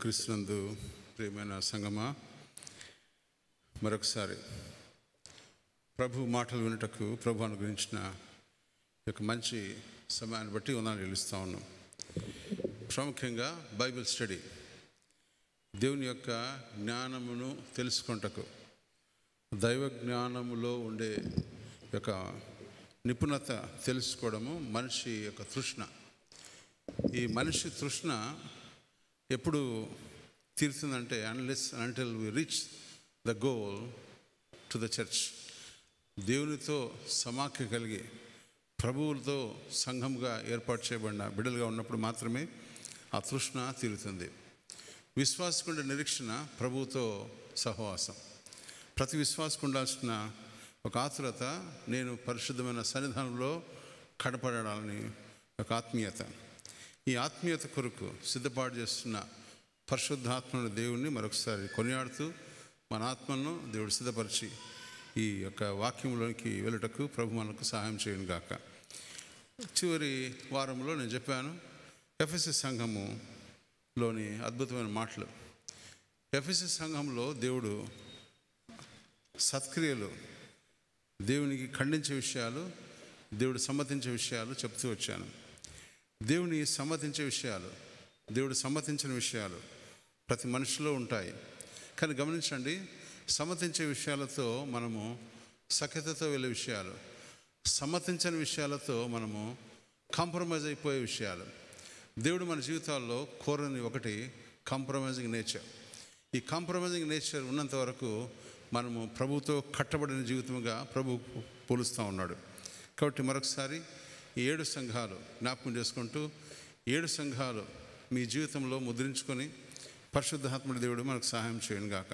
క్రీస్తునందు ప్రియమైన సంగమా, మరొకసారి ప్రభు మాటలు వినుటకు ప్రభు అనుగ్రహించిన యొక్క మంచి సమయాన్ని బట్టి వందనాలు చెల్లిస్తూ ఉన్నాం. ప్రాముఖ్యంగా బైబిల్ స్టడీ, దేవుని యొక్క జ్ఞానమును తెలుసుకొనుటకు, దైవ జ్ఞానములో ఉండే యొక్క నిపుణత తెలుసుకోవడము మనిషి యొక్క తృష్ణ. ఈ మనిషి తృష్ణ ఎప్పుడు తీరుతుందంటే unless until we reach the goal to the church. దేవునితో సమాఖ్య కలిగి ప్రభువులతో సంఘంగా ఏర్పాటు చేయబడిన బిడ్డలుగా ఉన్నప్పుడు మాత్రమే ఆ తృష్ణ తీరుతుంది. విశ్వాసకుండే నిరీక్షణ ప్రభువుతో సహవాసం. ప్రతి విశ్వాసకు ఉండాల్సిన ఒక ఆతురత, నేను పరిశుద్ధమైన సన్నిధానంలో కడపడాలని ఒక ఆత్మీయత. ఈ ఆత్మీయత కొరకు సిద్ధపాటు చేస్తున్న పరిశుద్ధాత్మను దేవుణ్ణి మరొకసారి కొనియాడుతూ మన ఆత్మను దేవుడు సిద్ధపరిచి ఈ యొక్క వాక్యంలోకి వెళ్ళుటకు ప్రభు మనకు సహాయం చేయను గాక. చివరి వారంలో నేను చెప్పాను ఎఫెసీ సంఘములోని అద్భుతమైన మాటలు. ఎఫెసీ సంఘంలో దేవుడు సత్క్రియలు, దేవునికి ఖండించే విషయాలు, దేవుడు సమ్మతించే విషయాలు చెప్తూ వచ్చాను. దేవుని సమ్మతించే విషయాలు, దేవుడు సమ్మతించిన విషయాలు ప్రతి మనిషిలో ఉంటాయి. కానీ గమనించండి, సమ్మతించే విషయాలతో మనము సఖ్యతతో వెళ్ళే విషయాలు, సమ్మతించని విషయాలతో మనము కాంప్రమైజ్ అయిపోయే విషయాలు. దేవుడు మన జీవితాల్లో కోరని ఒకటి కాంప్రమైజింగ్ నేచర్. ఈ కాంప్రమైజింగ్ నేచర్ ఉన్నంత వరకు మనము ప్రభుతో కట్టబడిన జీవితముగా ప్రభు పోలుస్తూ ఉన్నాడు. కాబట్టి మరొకసారి ఈ 7 సంఘాలు జ్ఞాపకం చేసుకుంటూ 7 సంఘాలు మీ జీవితంలో ముద్రించుకొని పరిశుద్ధాత్ముడి దేవుడు మనకు సహాయం చేయను గాక.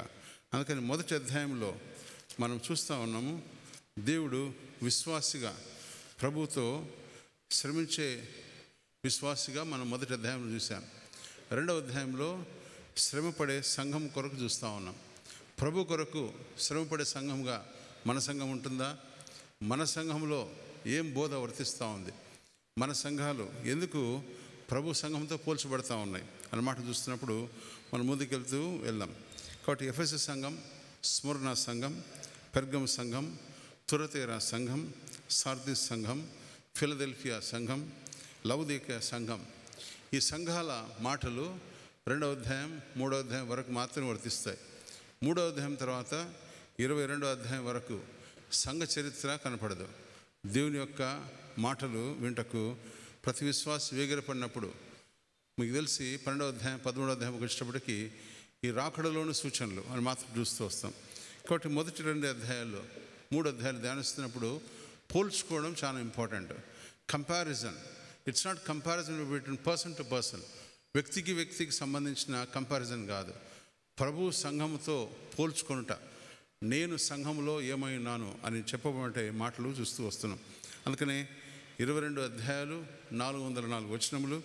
అందుకని మొదటి అధ్యాయంలో మనం చూస్తూ ఉన్నాము, దేవుడు విశ్వాసిగా, ప్రభుతో శ్రమించే విశ్వాసిగా మనం మొదటి అధ్యాయంలో చూసాం. రెండవ అధ్యాయంలో శ్రమపడే సంఘం కొరకు చూస్తూ ఉన్నాం. ప్రభు కొరకు శ్రమపడే సంఘంగా మన సంఘం ఉంటుందా? మన సంఘంలో ఏం బోధ వర్తిస్తూ ఉంది? మన సంఘాలు ఎందుకు ప్రభు సంఘంతో పోల్చబడతా ఉన్నాయి అన్నమాట చూస్తున్నప్పుడు మనం ముందుకెళ్తూ వెళ్దాం. కాబట్టి ఎఫెసీ సంఘం, స్ముర్నా సంఘం, పెర్గము సంఘం, తురతేరా సంఘం, సార్దీస్ సంఘం, ఫిలదెల్ఫియా సంఘం, లవొదికయ సంఘం, ఈ సంఘాల మాటలు 2వ అధ్యాయం 3వ అధ్యాయం వరకు మాత్రమే వర్తిస్తాయి. 3వ అధ్యాయం తర్వాత 22వ అధ్యాయం వరకు సంఘ చరిత్ర కనపడదు. దేవుని యొక్క మాటలు వింటకు ప్రతి విశ్వాసి వేగిరపడినప్పుడు మీకు తెలిసి 12వ అధ్యాయం 13వ అధ్యాయంకి వచ్చేటప్పటికి ఈ రాకడలోని సూచనలు అని మాత్రం చూస్తూ వస్తాం. కాబట్టి మొదటి 2 అధ్యాయాల్లో 3 అధ్యాయాలు ధ్యానిస్తున్నప్పుడు పోల్చుకోవడం చాలా important. Comparison, it's not comparison between person to person, వ్యక్తికి వ్యక్తికి సంబంధించిన కంపారిజన్ కాదు. ప్రభు సంఘముతో పోల్చుకొనుట, నేను సంఘంలో ఏమైనాను అని చెప్పబడే మాటలు చూస్తూ వస్తున్నాం. అందుకనే 22 అధ్యాయాలు 404 వచనములు.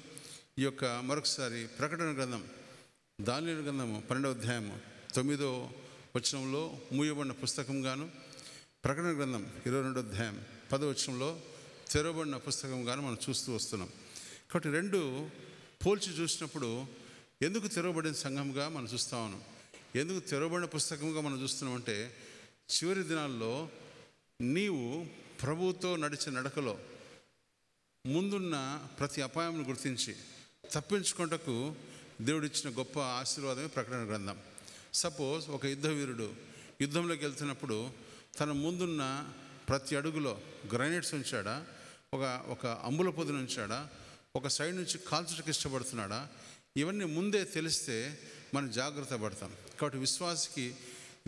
ఈ యొక్క మరొకసారి ప్రకటన గ్రంథం, దానియేలు గ్రంథము 12వ అధ్యాయము 9వ వచనంలో మూయబడిన పుస్తకంగాను, ప్రకటన గ్రంథం 22వ అధ్యాయం 10వ వచనంలో తెరవబడిన పుస్తకంగాను మనం చూస్తూ వస్తున్నాం. కాబట్టి 2 పోల్చి చూసినప్పుడు ఎందుకు తెరవబడిన సంఘంగా మనం చూస్తూ ఉన్నాం, ఎందుకు తెరవబడిన పుస్తకంగా మనం చూస్తున్నామంటే, చివరి దినాల్లో నీవు ప్రభువుతో నడిచే నడకలో ముందున్న ప్రతి అపాయంను గుర్తించి తప్పించుకుంటకు దేవుడిచ్చిన గొప్ప ఆశీర్వాదమే ప్రకటన గ్రంథం. సపోజ్ ఒక యుద్ధ వీరుడు యుద్ధంలోకి వెళ్తున్నప్పుడు తన ముందున్న ప్రతి అడుగులో గ్రైనేట్స్ ఉంచాడా, ఒక అంబుల పొదిని ఉంచాడా, ఒక సైడ్ నుంచి కాల్చుటకు ఇష్టపడుతున్నాడా, ఇవన్నీ ముందే తెలిస్తే మనం జాగ్రత్త పడతాం. కాబట్టి విశ్వాసికి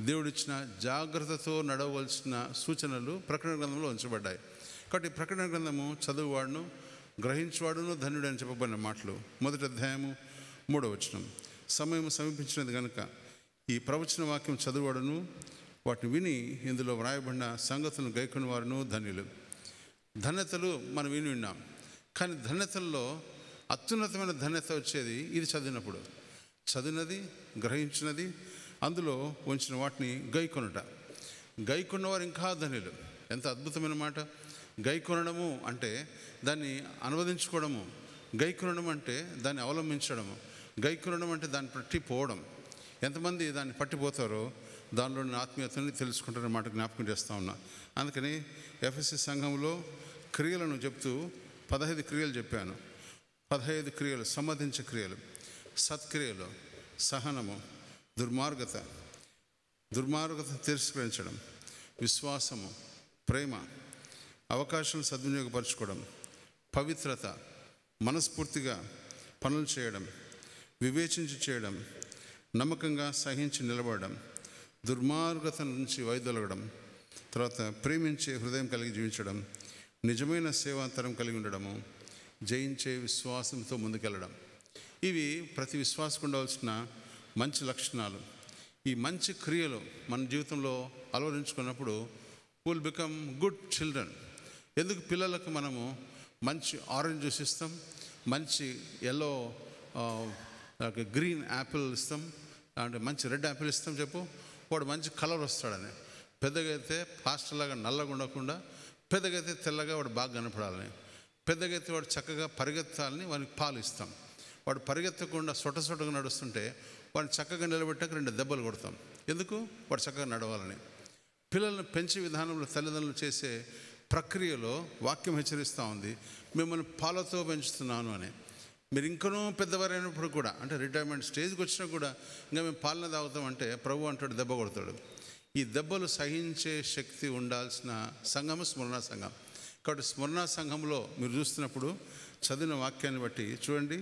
దేవుడిచ్చిన జాగ్రత్తతో నడవలసిన సూచనలు ప్రకటన గ్రంథంలో ఉంచబడ్డాయి. కాబట్టి ప్రకటన గ్రంథము చదువువాడును గ్రహించువాడును ధన్యుడు అని చెప్పబడిన మాటలు. మొదటి అధ్యాయము 3వ వచనం, సమయం సమీపించినది కనుక ఈ ప్రవచన వాక్యం చదువువాడును వాటిని విని ఇందులో వ్రాయబడిన సంగతులను గైకొని వారును ధన్యులు. ధన్యతలు మనం విన్నాం, కానీ ధన్యతల్లో అత్యున్నతమైన ధన్యత వచ్చేది ఇది చదివినప్పుడు. చదివినది, గ్రహించినది, అందులో ఉంచిన వాటిని గైకొనుట. గైకొన్నవారు ఇంకా ధన్యులు. ఎంత అద్భుతమైన మాట! గైకొనడము అంటే దాన్ని అనువదించుకోవడము, గైకొనడం అంటే దాన్ని అవలంబించడము. గైకొనడం అంటే దాన్ని పట్టి పోవడం. ఎంతమంది దాన్ని పట్టిపోతారో దానిలోని ఆత్మీయతని తెలుసుకుంటారనే మాట జ్ఞాపకం చేస్తూ ఉన్నా. అందుకని ఎఫెసీ సంఘంలో క్రియలను చెప్తూ 15 క్రియలు చెప్పాను. 15 క్రియలు, సమ్మతించే క్రియలు, సత్క్రియలు, సహనము, దుర్మార్గత తిరస్కరించడం, విశ్వాసము, ప్రేమ, అవకాశాలను సద్వినియోగపరచుకోవడం, పవిత్రత, మనస్ఫూర్తిగా పనులు చేయడం, వివేచించి చేయడం, నమ్మకంగా సహించి నిలబడడం, దుర్మార్గత నుంచి వైదొలగడం, తర్వాత ప్రేమించే హృదయం కలిగి జీవించడం, నిజమైన సేవాంతరం కలిగి ఉండడము, జయించే విశ్వాసంతో ముందుకెళ్ళడం. ఇవి ప్రతి విశ్వాసకు ఉండవలసిన మంచి లక్షణాలు. ఈ మంచి క్రియలు మన జీవితంలో అలవరించుకున్నప్పుడు విల్ బికమ్ గుడ్ చిల్డ్రన్. ఎందుకు పిల్లలకు మనము మంచి ఆరెంజ్ జ్యూస్ ఇస్తాం, మంచి ఎల్లో గ్రీన్ యాపిల్ ఇస్తాం, అంటే మంచి రెడ్ యాపిల్ ఇస్తాం చెప్పు, వాడు మంచి కలర్ వస్తాడని. పెద్దగా అయితే పాస్టర్లాగా నల్లగా ఉండకుండా, పెద్దగా అయితే తెల్లగా వాడు బాగా కనపడాలని, పెద్దగా అయితే వాడు చక్కగా పరిగెత్తాలని వానికి పాలు ఇస్తాం. వాడు పరిగెత్తకుండా సొటగా నడుస్తుంటే వాడిని చక్కగా నిలబెట్టాక 2 దెబ్బలు కొడతాం. ఎందుకు? వాడు చక్కగా నడవాలని. పిల్లలను పెంచే విధానంలో తల్లిదండ్రులు చేసే ప్రక్రియలో వాక్యం హెచ్చరిస్తూ ఉంది, మిమ్మల్ని పాలతో పెంచుతున్నాను అని. మీరు ఇంకనూ పెద్దవారైనప్పుడు కూడా, అంటే రిటైర్మెంట్ స్టేజ్కి వచ్చినా కూడా ఇంకా మేము పాలన తాగుతామంటే ప్రభు అంటాడు దెబ్బ కొడతాడు. ఈ దెబ్బలు సహించే శక్తి ఉండాల్సిన సంఘము స్మరణ సంఘం. కాబట్టి స్మరణ సంఘంలో మీరు చూస్తున్నప్పుడు చదివిన వాక్యాన్ని బట్టి చూడండి.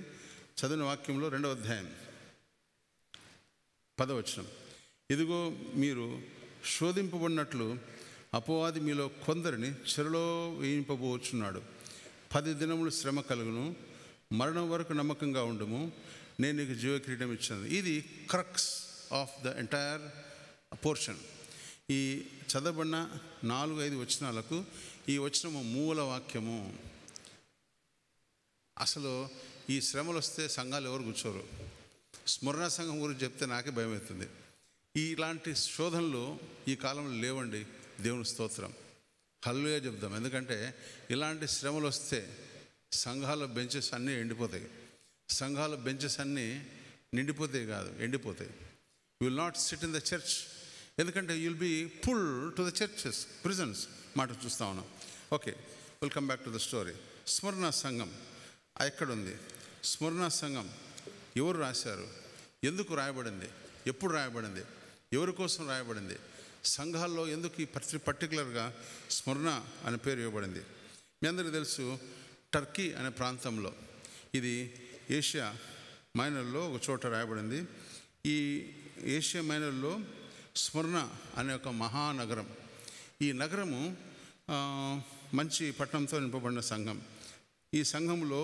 చదివిన వాక్యంలో 2వ అధ్యాయం 10వ వచనం, ఇదిగో మీరు శోధింపబడినట్లు అపవాది మీలో కొందరిని చెరలో వేయింపబోచున్నాడు. 10 దినములు శ్రమ కలుగును, మరణం వరకు నమ్మకంగా ఉండము, నేను నీకు జీవకిరీటం ఇచ్చాను. ఇది crux of the entire portion. ఈ చదవబడిన 4-5 వచనాలకు ఈ వచనము మూల వాక్యము. అసలు ఈ శ్రమలు వస్తే సంఘాలు ఎవరు కూర్చోరు. స్మరణ సంఘం గురించి చెప్తే నాకే భయం అవుతుంది. ఇలాంటి శోధనలు ఈ కాలంలో లేవండి. దేవుని స్తోత్రం, హల్లెలూయా చెప్దాం. ఎందుకంటే ఇలాంటి శ్రమలు వస్తే సంఘాల బెంచెస్ అన్నీ ఎండిపోతాయి. సంఘాల బెంచెస్ అన్నీ నిండిపోతాయి కాదు, ఎండిపోతాయి. You will not sit in the church. ఎందుకంటే you will be pull to the churches, prisons మాట చూస్తూ ఉన్నాం. Okay, will come back to the story. స్మరణ సంఘం ఎక్కడుంది? స్మరణ సంఘం ఎవరు రాశారు? ఎందుకు రాయబడింది? ఎప్పుడు రాయబడింది? ఎవరి కోసం రాయబడింది? సంఘాల్లో ఎందుకు ఈ పర్టికులర్గా స్మరణ అనే పేరు ఇవ్వబడింది? మీ అందరికీ తెలుసు, టర్కీ అనే ప్రాంతంలో, ఇది ఏషియా మైనర్లో ఒక చోట రాయబడింది. ఈ ఏషియా మైనర్లో స్మరణ అనే ఒక మహానగరం. ఈ నగరము మంచి పట్టణంతో నింపబడిన సంఘం. ఈ సంఘంలో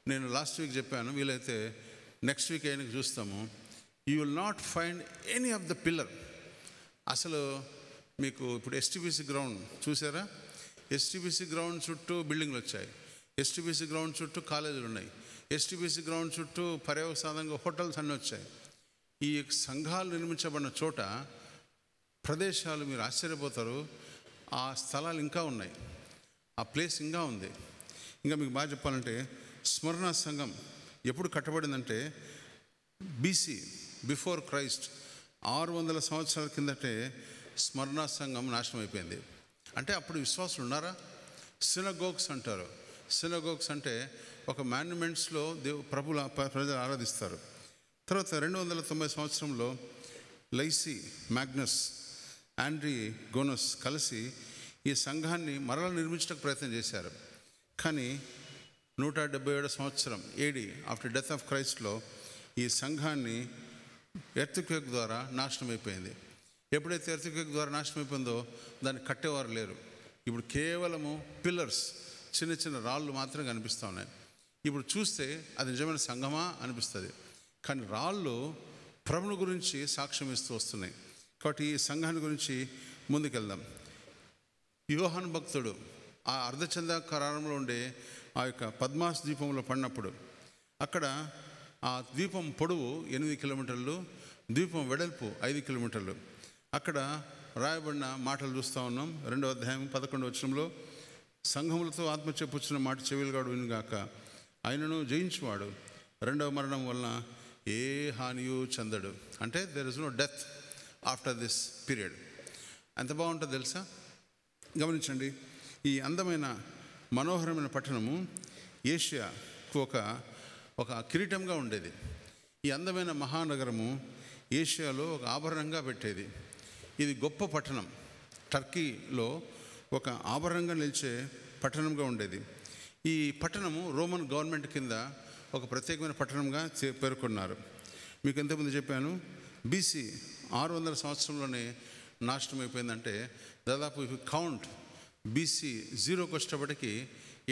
నేను లాస్ట్ వీక్ చెప్పాను, వీలైతే నెక్స్ట్ వీక్ అయినా చూస్తాము. You will not find any of the pillar. అసలు మీకు ఇప్పుడు ఎస్టీబీసీ గ్రౌండ్ చూసారా? ఎస్టీబీసీ గ్రౌండ్ చుట్టూ బిల్డింగ్లు వచ్చాయి. ఎస్టీబీసీ గ్రౌండ్ చుట్టూ కాలేజీలు ఉన్నాయి. ఎస్టీబీసీ గ్రౌండ్ చుట్టూ పర్యవసానంగా హోటల్స్ అన్నీ వచ్చాయి. ఈ సంఘాలు నిర్మించబడిన చోట ప్రదేశాలు మీరు ఆశ్చర్యపోతారు. ఆ స్థలాలు ఇంకా ఉన్నాయి, ఆ ప్లేస్ ఇంకా ఉంది. ఇంకా మీకు బాగా చెప్పాలంటే స్మరణ సంఘం ఎప్పుడు కట్టబడిందంటే బీసీ, బిఫోర్ క్రైస్ట్, 600 సంవత్సరాల కిందటే స్మరణ సంఘం నాశనం అయిపోయింది. అంటే అప్పుడు విశ్వాసులు ఉన్నారా? సినగోగ్స్ అంటారు. సినగోగ్స్ అంటే ఒక మాన్యుమెంట్స్లో ప్రభుల ప్రజలు ఆరాధిస్తారు. తర్వాత 290 సంవత్సరంలో లైసీ మ్యాగ్నస్, ఆండ్రీ గోనస్ కలిసి ఈ సంఘాన్ని మరలా నిర్మించడానికి ప్రయత్నం చేశారు. కానీ 177 సంవత్సరం ఏడి, ఆఫ్టర్ డెత్ ఆఫ్ క్రైస్ట్లో ఈ సంఘాన్ని ఎర్త్క్వేక్ ద్వారా నాశనం అయిపోయింది. ఎప్పుడైతే ఎర్త్క్వేక్ ద్వారా నాశనం అయిపోయిందో దాన్ని కట్టేవారు లేరు. ఇప్పుడు కేవలము పిల్లర్స్, చిన్న చిన్న రాళ్ళు మాత్రమే కనిపిస్తూ ఉన్నాయి. ఇప్పుడు చూస్తే అది నిజమైన సంఘమా అనిపిస్తుంది. కానీ రాళ్ళు ప్రభుని గురించి సాక్ష్యం ఇస్తూ వస్తున్నాయి. కాబట్టి ఈ సంఘాన్ని గురించి ముందుకెళ్దాం. యోహాను భక్తుడు ఆ అర్ధచంద్రాకారంలో ఉండే ఆ యొక్క పద్మాస్ ద్వీపంలో పడినప్పుడు, అక్కడ ఆ ద్వీపం పొడవు 8 కిలోమీటర్లు, ద్వీపం వెడల్పు 5 కిలోమీటర్లు. అక్కడ రాయబడిన మాటలు చూస్తూ ఉన్నాం. 2వ అధ్యాయం 11వ వచనంలో, సంఘములతో ఆత్మ చెప్పుచ్చిన మాట చెవిలుగాడు వినుగాక, ఆయనను జయించువాడు 2వ మరణం వలన ఏ హానియు చెందడు. అంటే there is no death after this period. ఎంత బాగుంటుందో తెలుసా? గమనించండి, ఈ అందమైన మనోహరమైన పట్టణము ఏషియాకు ఒక కిరీటంగా ఉండేది. ఈ అందమైన మహానగరము ఏషియాలో ఒక ఆభరణంగా పెట్టేది. ఇది గొప్ప పట్టణం, టర్కీలో ఒక ఆభరణంగా నిలిచే పట్టణంగా ఉండేది. ఈ పట్టణము రోమన్ గవర్నమెంట్ కింద ఒక ప్రత్యేకమైన పట్టణంగా పేర్కొన్నారు. మీకు ఎంతమంది చెప్పాను, బీసీ 600 సంవత్సరంలోనే నాశనం అయిపోయిందంటే దాదాపు కౌంట్ బీసీ 0కి వచ్చేటప్పటికి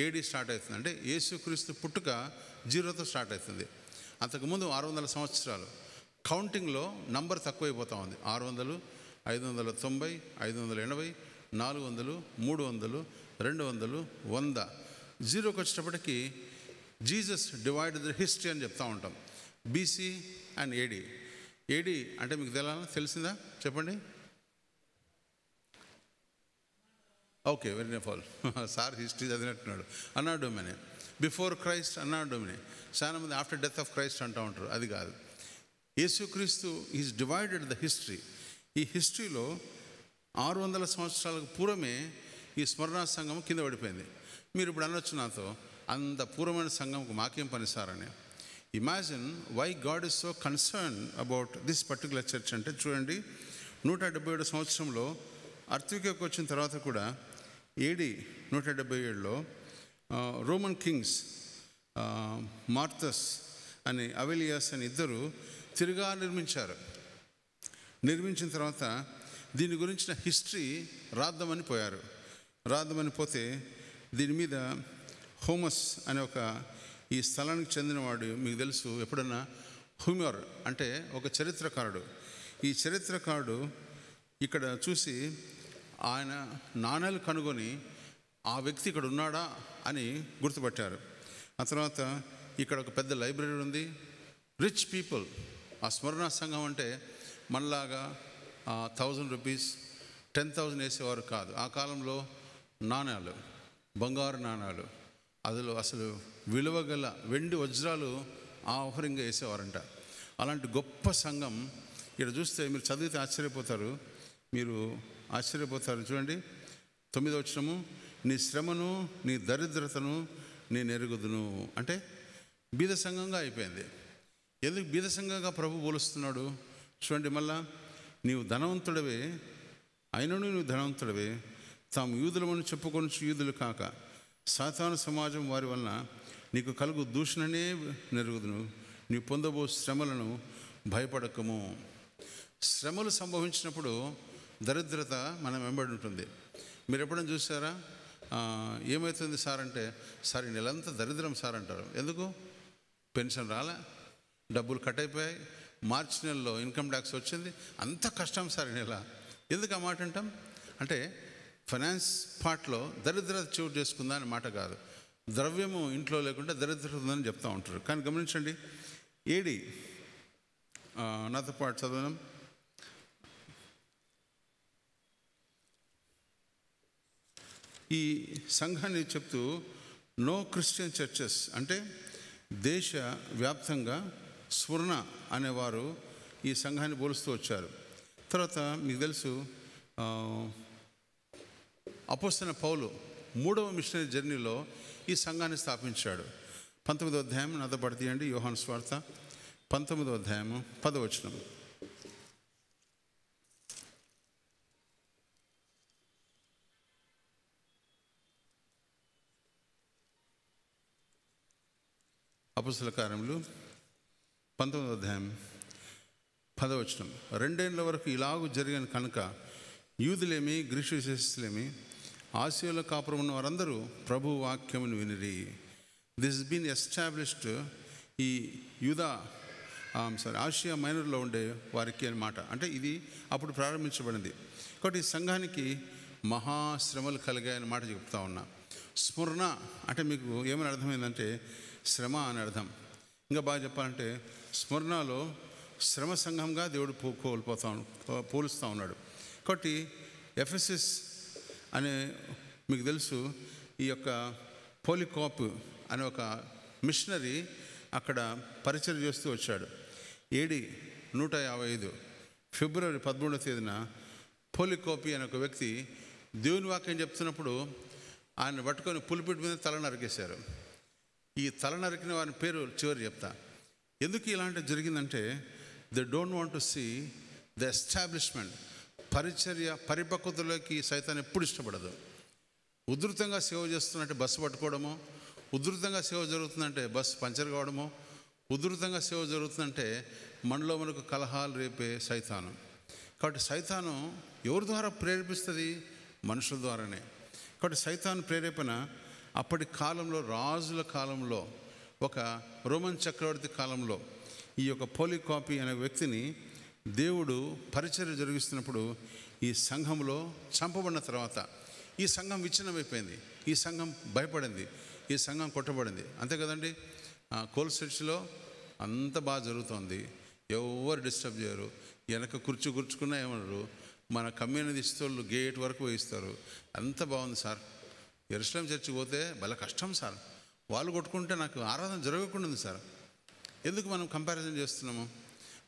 ఏడీ స్టార్ట్ అవుతుంది. అంటే యేసుక్రీస్తు పుట్టుక 0తో స్టార్ట్ అవుతుంది. అంతకుముందు 600 సంవత్సరాలు కౌంటింగ్లో నంబర్ తక్కువైపోతూ ఉంది. 600, 590, 580, 400, 300, 200, 100. 0కి వచ్చేటప్పటికి జీసస్ డివైడ్ ద హిస్టరీ అని చెప్తూ ఉంటాం. బీసీ అండ్ ఏడీ. ఏడీ అంటే మీకు తెలిసిందా చెప్పండి? Okay, very fall. Sir history చదివినట్టున్నాడు. అన్నా డొమినే, బిఫోర్ క్రైస్ట్ అన్నా డొమినే. చాలా మంది ఆఫ్టర్ డెత్ ఆఫ్ క్రైస్ట్ అంటూ ఉంటారు. అది కాదు. యేసుక్రీస్తు ఈజ్ డివైడెడ్ ద హిస్టరీ. ఈ హిస్టరీలో 600 సంవత్సరాలకు పూర్వమే ఈ స్మరణ సంఘం కింద పడిపోయింది. మీరు ఇప్పుడు అనొచ్చు నాతో, అంత పూర్వమైన సంఘంకు మాకేం పని సార్ అని. Imagine why God is so concern about this particular church అంటే చూడండి, 177 సంవత్సరంలో అర్త్వికేకి వచ్చిన తర్వాత కూడా ఏడి 177లో రోమన్ కింగ్స్ మార్తస్ అని అవెలియాస్ అని ఇద్దరు తిరుగా నిర్మించారు. నిర్మించిన తర్వాత దీని గురించిన హిస్టరీ రాద్దామని పోయారు. రాద్దామని పోతే దీని మీద హోమస్ అనే ఈ స్థలానికి చెందినవాడు, మీకు తెలుసు, ఎప్పుడన్నా హ్యూమర్ అంటే ఒక చరిత్రకారుడు. ఈ చరిత్రకారుడు ఇక్కడ చూసి ఆయన నాణేలు కనుగొని ఆ వ్యక్తి ఇక్కడ ఉన్నాడా అని గుర్తుపట్టారు. ఆ తర్వాత ఇక్కడ ఒక పెద్ద లైబ్రరీ ఉంది. రిచ్ పీపుల్, ఆ స్మరణ సంఘం అంటే మనలాగా 1000 రూపీస్ 10,000 వేసేవారు కాదు. ఆ కాలంలో నాణ్యాలు, బంగారు నాణ్యాలు, అందులో అసలు విలువ గల వెండి వజ్రాలు ఆఫరింగ్గా వేసేవారంట. అలాంటి గొప్ప సంఘం ఇక్కడ చూస్తే మీరు చదివితే ఆశ్చర్యపోతారు. చూడండి, 9వ వచనము, నీ శ్రమను నీ దరిద్రతను నేను ఎరుగుదును. అంటే బీద సంఘంగా అయిపోయింది. ఎందుకు బీద సంఘంగా ప్రభు పోలుస్తున్నాడు చూడండి. మళ్ళా, నీవు ధనవంతుడవే అయినను నువ్వు ధనవంతుడవే, తాము యూదులమని చెప్పుకొని యూదులు కాక సాతాను సమాజం వారి వలన నీకు కలుగు దూషణనే నెరుగుదును. నీవు పొందబో శ్రమలను భయపడకము. శ్రమలు సంభవించినప్పుడు దరిద్రత మనం వెంబడి ఉంటుంది. మీరు ఎప్పుడైనా చూసారా? ఏమవుతుంది సార్ అంటే, సార్ ఈ నెలంతా దరిద్రం సార్ అంటారు. ఎందుకు? పెన్షన్ రాలే, డబ్బులు కట్ అయిపోయాయి, మార్చి నెలలో ఇన్కమ్ ట్యాక్స్ వచ్చింది, అంత కష్టం సార్ ఈ నెల. ఎందుకు ఆ మాట అంటాం? అంటే ఫైనాన్స్ పార్ట్లో దరిద్రత చోటు చేసుకుందా అనే మాట కాదు. ద్రవ్యము ఇంట్లో లేకుండా దరిద్రత ఉందని చెప్తూ ఉంటారు. కానీ గమనించండి, ఏడి నాతో పాటు చదవడం, ఈ సంఘాన్ని చెప్తూ నో క్రిస్టియన్ చర్చెస్ అంటే దేశ వ్యాప్తంగా స్ఫురణ అనేవారు ఈ సంఘాన్ని పోలుస్తూ వచ్చారు. తర్వాత మీకు తెలుసు, అపోస్తలైన పౌలు 3వ మిషనరీ జర్నీలో ఈ సంఘాన్ని స్థాపించాడు. 19వ అధ్యాయం నాతో పాటు తీయండి, యోహాను సువార్త 19వ అధ్యాయము 10వ వచనం. అపోస్తల కార్యములు 19వ అధ్యాయం 10వ వచనం. 2 ఏళ్ల వరకు ఇలాగూ జరిగిన కనుక యూదులేమి గ్రీసు విశేషులేమి ఆసియాలో కాపురం ఉన్న వారందరూ ప్రభు వాక్యమును వినిరి. దిస్ బీన్ ఎస్టాబ్లిష్డ్ ఈ ఆసియా మైనర్లో ఉండే వారికి అన్నమాట. అంటే ఇది అప్పుడు ప్రారంభించబడింది. కాబట్టి ఈ సంఘానికి మహాశ్రమలు కలిగాయని మాట చెప్తా ఉన్నా. స్మరణ అంటే మీకు ఏమని అర్థమైందంటే శ్రమ అని అర్థం. ఇంకా బాగా చెప్పాలంటే స్మరణలో శ్రమ సంఘంగా దేవుడు పోలుస్తూ ఉన్నాడు. కాబట్టి ఎఫెసస్ అనే మీకు తెలుసు, ఈ యొక్క పోలికాప్ అనే ఒక మిషనరీ అక్కడ పరిచయం చేస్తూ వచ్చాడు. AD 155 ఫిబ్రవరి 13వ తేదీన పోలికోపి అనే ఒక వ్యక్తి దేవుని వాక్యం చెప్తున్నప్పుడు ఆయన పట్టుకొని పులిపిటి మీద తల నరికేశారు. ఈ తల నరికిన వారి పేరు చివరి చెప్తా. ఎందుకు ఇలాంటివి జరిగిందంటే they don't want to see the establishment. పరిచర్య పరిపక్వతలోకి సైతాన్ని ఎప్పుడు ఇష్టపడదు. ఉధృతంగా సేవ చేస్తున్నట్టే బస్సు పట్టుకోవడము, ఉధృతంగా సేవ జరుగుతుందంటే బస్సు పంచర్ కావడము, ఉధృతంగా సేవ జరుగుతుందంటే మనలో మనకు కలహాలు రేపే సైతాను. కాబట్టి సైతాను ఎవరి ద్వారా ప్రేరేపిస్తుంది? మనుషుల ద్వారానే. కాబట్టి సైతాను ప్రేరేపణ అప్పటి కాలంలో, రాజుల కాలంలో, ఒక రోమన్ చక్రవర్తి కాలంలో ఈ యొక్క పోలికాపి అనే వ్యక్తిని దేవుడు పరిచర్య జరిగిస్తున్నప్పుడు ఈ సంఘంలో చంపబడిన తర్వాత ఈ సంఘం విచ్ఛిన్నమైపోయింది. ఈ సంఘం భయపడింది, ఈ సంఘం కొట్టబడింది. అంతే కదండి. కోల్ చర్చిలో అంత బాగా జరుగుతుంది, ఎవరు డిస్టర్బ్ చేయరు, వెనక కూర్చుకున్నా ఏమన్నారు, మన కమ్యూనిటీ ఇస్తోళ్ళు గేట్ వరకు వేయిస్తారు. అంత బాగుంది సార్. యెరూషలేం చర్చికి పోతే భలే కష్టం సార్, వాళ్ళు కొట్టుకుంటే నాకు ఆరాధన జరగకుండా ఉంది సార్. ఎందుకు మనం కంపారిజన్ చేస్తున్నాము?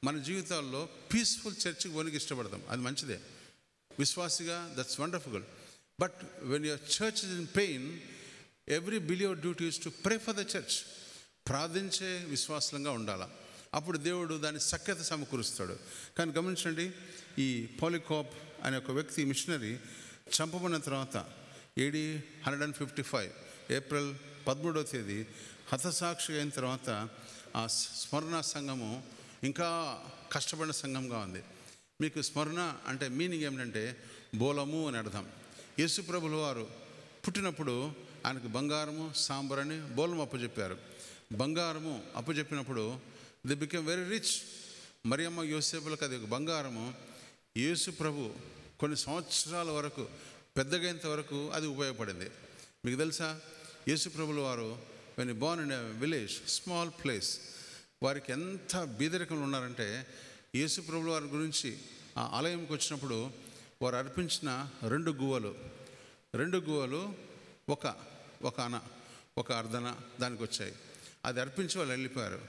మన జీవితాల్లో పీస్ఫుల్ చర్చికి పోనికి ఇష్టపడతాం, అది మంచిదే, విశ్వాసిగా that's wonderful. But when your church is in pain, every believer duty is to pray for the church. ప్రార్థించే విశ్వాసంగా ఉండాలి, అప్పుడు దేవుడు దాని సఖ్యత సమకూరుస్తాడు. కానీ గమనించండి, ఈ పోలికాప్ అనే ఒక వ్యక్తి మిషనరీ చంపబడిన తర్వాత AD 155 ఏప్రిల్ 13వ తేదీ హతసాక్షి అయిన తర్వాత ఆ స్మరణ సంఘము ఇంకా కష్టపడిన సంఘంగా ఉంది. మీకు స్మరణ అంటే మీనింగ్ ఏమిటంటే బోలము అని అర్థం. యేసు ప్రభుల వారు పుట్టినప్పుడు ఆయనకు బంగారము సాంబారని బోలము అప్పచెప్పారు. బంగారము అప్పచెప్పినప్పుడు ది బికెమ్ వెరీ రిచ్. మరియమ్మ యోసేపులకు అది ఒక బంగారము. యేసు ప్రభు కొన్ని సంవత్సరాల వరకు పెద్దగైనంత వరకు అది ఉపయోగపడింది. మీకు తెలుసా, యేసు ప్రభుల వారు when Born in a village, small place, వారికి ఎంత బీదరికంలో ఉన్నారంటే యేసు ప్రభుల వారి గురించి ఆ ఆలయంకి వచ్చినప్పుడు వారు అర్పించిన 2 గువ్వలు ఒక అర్ధన దానికి వచ్చాయి. అది అర్పించి వాళ్ళు వెళ్ళిపోయారు.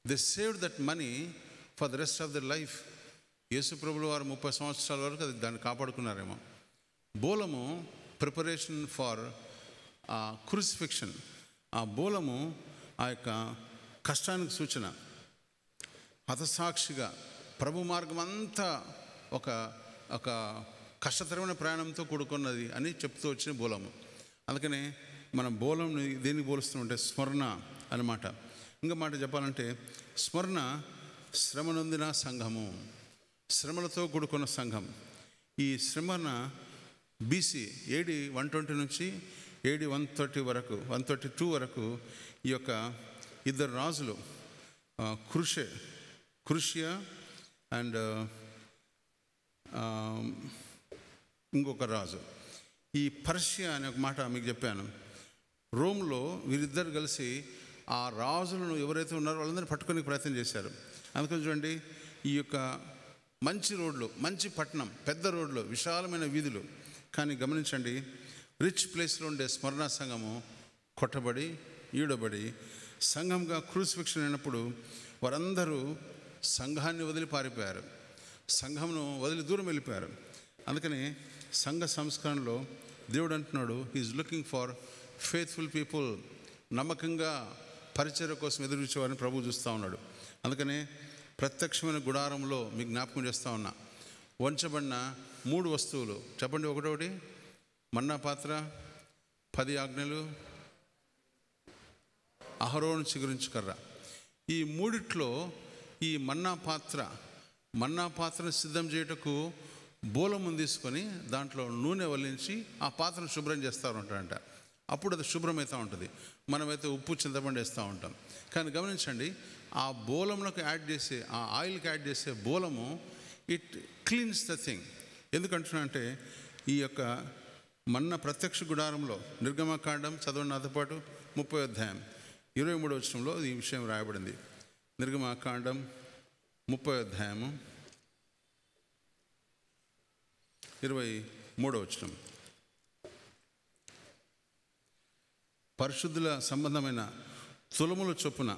They saved that money for the rest of the life. Yesu ప్రభుల వారు 30 సంవత్సరాల వరకు అది దాన్ని కాపాడుకున్నారేమో. బోలము ప్రిపరేషన్ ఫర్ క్రూసిఫిక్షన్. ఆ బోలము ఆ యొక్క కష్టానికి సూచన. హతసాక్షిగా ప్రభు మార్గం అంతా ఒక కష్టతరమైన ప్రయాణంతో కూడుకున్నది అని చెప్తూ వచ్చిన బోలము. అందుకనే మనం బోలంని దేనికి పోలుస్తుంటే స్మరణ అన్నమాట. ఇంకా మాట చెప్పాలంటే స్మరణ శ్రమ నొందిన సంఘము, శ్రమలతో కూడుకున్న సంఘం. ఈ స్మరణ BC AD 120 నుంచి AD 132 వరకు ఈ యొక్క 2 రాజులు, క్రుషియా అండ్ ఇంకొక రాజు, ఈ పర్షియా అనే ఒక మాట మీకు చెప్పాను. రోమ్లో వీరిద్దరు కలిసి ఆ రాజులను ఎవరైతే ఉన్నారో వాళ్ళందరినీ పట్టుకొని ప్రయత్నం చేశారు. అందుకని చూడండి, ఈ యొక్క మంచి రోడ్లు, మంచి పట్టణం, పెద్ద రోడ్లు, విశాలమైన వీధులు, కానీ గమనించండి, రిచ్ ప్లేస్లో ఉండే స్మరణ సంఘము కొట్టబడి ఈడబడి సంఘంగా క్రూసిఫిక్షన్ అయినప్పుడు వారందరూ సంఘాన్ని వదిలి పారిపోయారు, సంఘమును వదిలి దూరం వెళ్ళిపోయారు. అందుకని సంఘ సంస్కరణలో దేవుడు అంటున్నాడు, he is looking for faithful people. నమ్మకంగా పరిచర్య కోసం ఎదురు చూసేవారిని ప్రభు చూస్తూ ఉన్నాడు. అందుకనే ప్రత్యక్షమైన గుడారంలో మీకు జ్ఞాపకం చేస్తూ ఉన్నా, వంచబడిన 3 వస్తువులు చెప్పండి. ఒకటోటి మన్నా పాత్ర, 10 ఆజ్ఞలు, అహరోను చిగురించి కర్ర. ఈ మూడిట్లో ఈ మన్నా పాత్రను సిద్ధం చేయుటకు బోలమును తీసుకొని దాంట్లో నూనె వల్లించి ఆ పాత్రను శుభ్రం చేస్తూ ఉంటారంట. అప్పుడు అది శుభ్రమవుతూ ఉంటుంది. మనమైతే ఉప్పు చింతపండు వేస్తూ ఉంటాం. కానీ గమనించండి, ఆ బోలంలోకి యాడ్ చేసే, ఆ ఆయిల్కి యాడ్ చేసే బోలము ఇట్ క్లీన్స్ ద థింగ్. ఎందుకంటున్నా అంటే ఈ యొక్క మన్న ప్రత్యక్ష గుడారంలో నిర్గమకాండం చదవండి నాతో పాటు, 30వ అధ్యాయం 23వ వచనంలో ఈ విషయం రాయబడింది. నిర్గమకాండం 30వ అధ్యాయము 23వ వచనం. పరిశుద్ధుల సంబంధమైన తులముల చొప్పున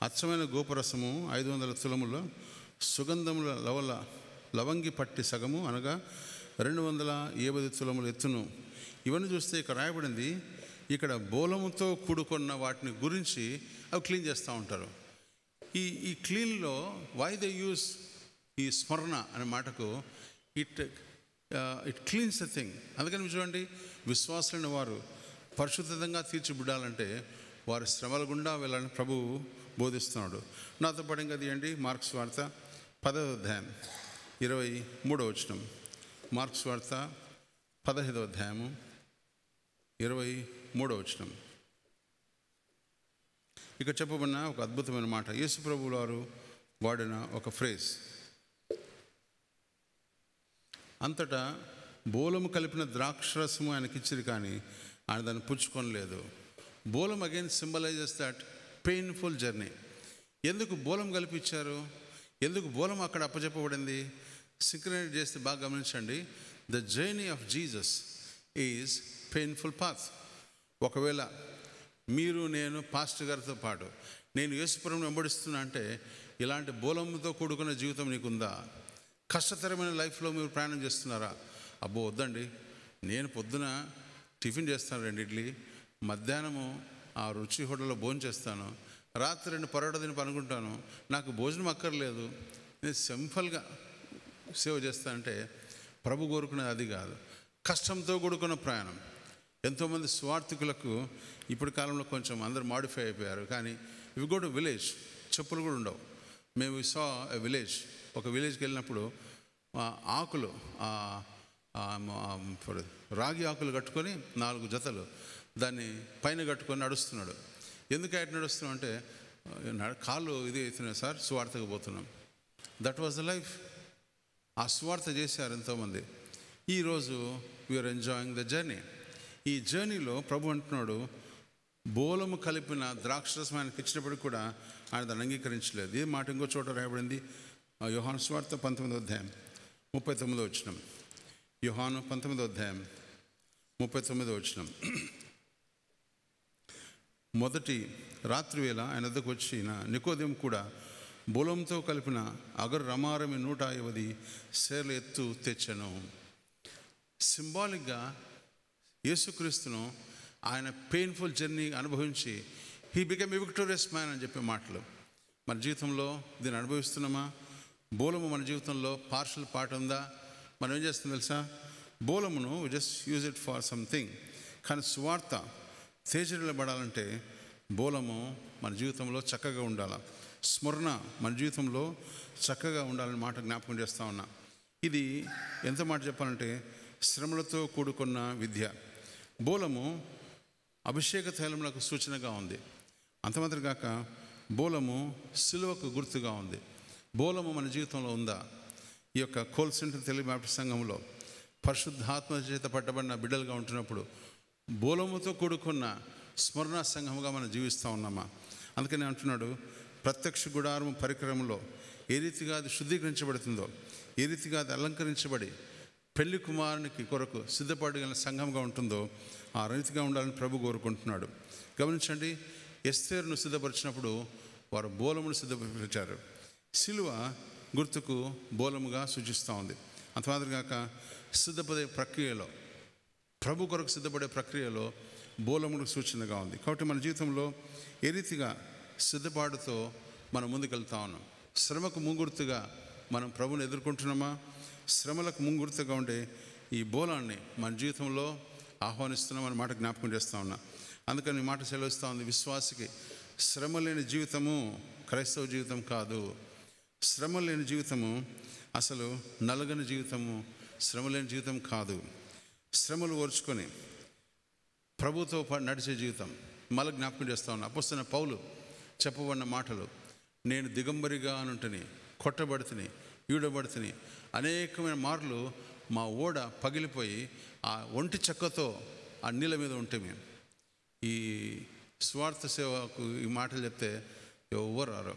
అచ్చమైన గోపరసము 500 తులముల, సుగంధముల లవంగి పట్టి సగము అనగా 250 తులములు ఎత్తును. ఇవన్నీ చూస్తే ఇక్కడ రాయబడింది, ఇక్కడ బోలముతో కూడుకున్న వాటిని గురించి అవి క్లీన్ చేస్తూ ఉంటారు. ఈ క్లీన్లో వై దే యూస్ ఈ స్మరణ అనే మాటకు ఇట్ క్లీన్స్ ద థింగ్. అందుకని చూడండి, విశ్వాసులైన వారు పరిశుద్ధంగా తీర్చిబిడాలంటే వారి శ్రమల గుండా వెళ్ళాలని ప్రభువు బోధిస్తున్నాడు. నాతో పాటు ఇంకా తీయండి మార్క్స్ వార్త 10వ అధ్యాయం 23వ వచనం. మార్క్స్ వార్త 15వ అధ్యాయము 23వ వచనం. ఇక్కడ చెప్పబడిన ఒక అద్భుతమైన మాట, యేసు ప్రభువు వారు వాడిన ఒక ఫ్రేజ్. అంతటా బోలము కలిపిన ద్రాక్షరసము ఆయనకిచ్చిరి, కానీ ఆయన దాన్ని పుచ్చుకొనలేదు. బోలం again symbolises that painful journey. ఎందుకు బోలం కలిపిచ్చారు, ఎందుకు బోలం అక్కడ అప్పచెప్పబడింది? సింక్రనైజ్ చేస్తే బాగా గమనించండి. The journey of Jesus is painful path. ఒకవేళ మీరు నేను పాస్టర్ గారితో పాటు నేను యేసుప్రభువుని వెంబడిస్తున్నా అంటే ఇలాంటి బోలంతో కూడుకున్న జీవితం నీకుందా? కష్టతరమైన లైఫ్లో మీరు ప్రయాణం చేస్తున్నారా? అబ్బో వద్దండి, నేను పొద్దున టిఫిన్ చేస్తాను 2 ఇడ్లీ, మధ్యాహ్నము ఆ రుచి హోటల్లో భోజనం చేస్తాను, రాత్రి 2 పరోటా తిని పనుకుంటాను, నాకు భోజనం అక్కర్లేదు, నేను సింపుల్గా సేవ చేస్తానంటే ప్రభు కోరుకునేది అది కాదు. కష్టంతో కూడుకున్న ప్రయాణం. ఎంతోమంది స్వార్థికులకు ఇప్పుడు కాలంలో కొంచెం అందరు మాడిఫై అయిపోయారు. కానీ ఇవి కూడా విలేజ్ చెప్పులు కూడా ఉండవు. మేము సా విలేజ్, ఒక విలేజ్కి వెళ్ళినప్పుడు ఆకులు రాగి ఆకులు కట్టుకొని 4 జతలు దాన్ని పైన కట్టుకొని నడుస్తున్నాడు. ఎందుకు అటు నడుస్తున్నాం అంటే కాళ్ళు ఇది అవుతున్నాయి సార్, సువార్తకు పోతున్నాం. That was the life. ఆ సువార్త చేశారు ఎంతోమంది. ఈరోజు వీఆర్ ఎంజాయింగ్ ద జర్నీ. ఈ జర్నీలో ప్రభు అంటున్నాడు, బోలము కలిపిన ద్రాక్షరసం ఆయనకి ఇచ్చినప్పటికి కూడా ఆయన దాన్ని అంగీకరించలేదు. ఈ మాట ఇంకో చోట రాయబడింది, యోహాను సువార్త 19వ అధ్యాయం 39వ వచనం. యోహాను 19వ అధ్యాయం 39వ వచనం. మొదటి రాత్రి వేళ ఆయన వద్దకు వచ్చిన నికోదేము కూడా బోలంతో కలిపిన అగరు రమారమి 150 సేర్ల ఎత్తు తెచ్చను. సింబాలిక్గా యేసుక్రీస్తును ఆయన పెయిన్ఫుల్ జర్నీ అనుభవించి he become a victorious man అని చెప్పే మాటలు మన జీవితంలో దీన్ని అనుభవిస్తున్నామా? బోలము మన జీవితంలో పార్షల్ పార్ట్ ఉందా? మనం ఏం చేస్తాం తెలుసా? బోలమును just use it for something. కానీ సువార్త తేజరిల్లబడాలంటే బోలము మన జీవితంలో చక్కగా ఉండాలి. స్మరణ మన జీవితంలో చక్కగా ఉండాలని మాట జ్ఞాపకం చేస్తూ ఉన్నా. ఇది ఎంత మాట చెప్పాలంటే శ్రమలతో కూడుకున్న విద్య. బోలము అభిషేక తైలములకు సూచనగా ఉంది. అంతమాత్రం కాక బోలము సిలువకు గుర్తుగా ఉంది. బోలము మన జీవితంలో ఉందా? ఈ యొక్క కోల్ సెంటర్ తెలుగు బ్యాప్టిస్ట్ సంఘంలో పరిశుద్ధాత్మ చేత పట్టబడిన బిడ్డలుగా ఉంటున్నప్పుడు బోలముతో కూడుకున్న స్మరణ సంఘముగా మనం జీవిస్తూ ఉన్నామా? అందుకని అంటున్నాడు, ప్రత్యక్ష గుడారము పరికరంలో ఏ రీతిగా అది శుద్ధీకరించబడుతుందో, ఏ రీతిగా అది అలంకరించబడి పెళ్లి కుమారునికి కొరకు సిద్ధపడగల సంఘంగా ఉంటుందో ఆ రీతిగా ఉండాలని ప్రభు కోరుకుంటున్నాడు. గమనించండి, ఎస్తేరును సిద్ధపరిచినప్పుడు వారు బోలమును సిద్ధపరిచారు. సిలువ గుర్తుకు బోలముగా సూచిస్తూ ఉంది. అంతమాత్రం కాక సిద్ధపడే ప్రక్రియలో, ప్రభు కొరకు సిద్ధపడే ప్రక్రియలో బోలములకు సూచనగా ఉంది. కాబట్టి మన జీవితంలో ఏ రీతిగా సిద్ధపాటుతో మనం ముందుకెళ్తా ఉన్నాం? శ్రమకు ముంగుర్తుగా మనం ప్రభుని ఎదుర్కొంటున్నామా? శ్రమలకు ముంగుర్తుగా ఉండే ఈ బోలాన్ని మన జీవితంలో ఆహ్వానిస్తున్నామని మాట జ్ఞాపకం చేస్తూ ఉన్నా. అందుకని మాట సెలవిస్తూ ఉంది, విశ్వాసికి శ్రమ లేని జీవితము క్రైస్తవ జీవితం కాదు. శ్రమ లేని జీవితము అసలు నలగని జీవితము, శ్రమ లేని జీవితం కాదు. శ్రమలు ఓర్చుకొని ప్రభుతో నడిచే జీవితం మళ్ళీ జ్ఞాపకం చేస్తూ ఉన్నా. అపొస్తలుడైన పౌలు చెప్పబడిన మాటలు, నేను దిగంబరిగా అనుంటని, కొట్టబడితిని, ఈడబడితిని, అనేకమైన మార్లు మా ఓడ పగిలిపోయి ఆ ఒంటి చెక్కతో ఆ నీళ్ళ మీద ఉంటే మేము ఈ స్వార్థ సేవకు ఈ మాటలు చెప్తే ఎవరు రారు.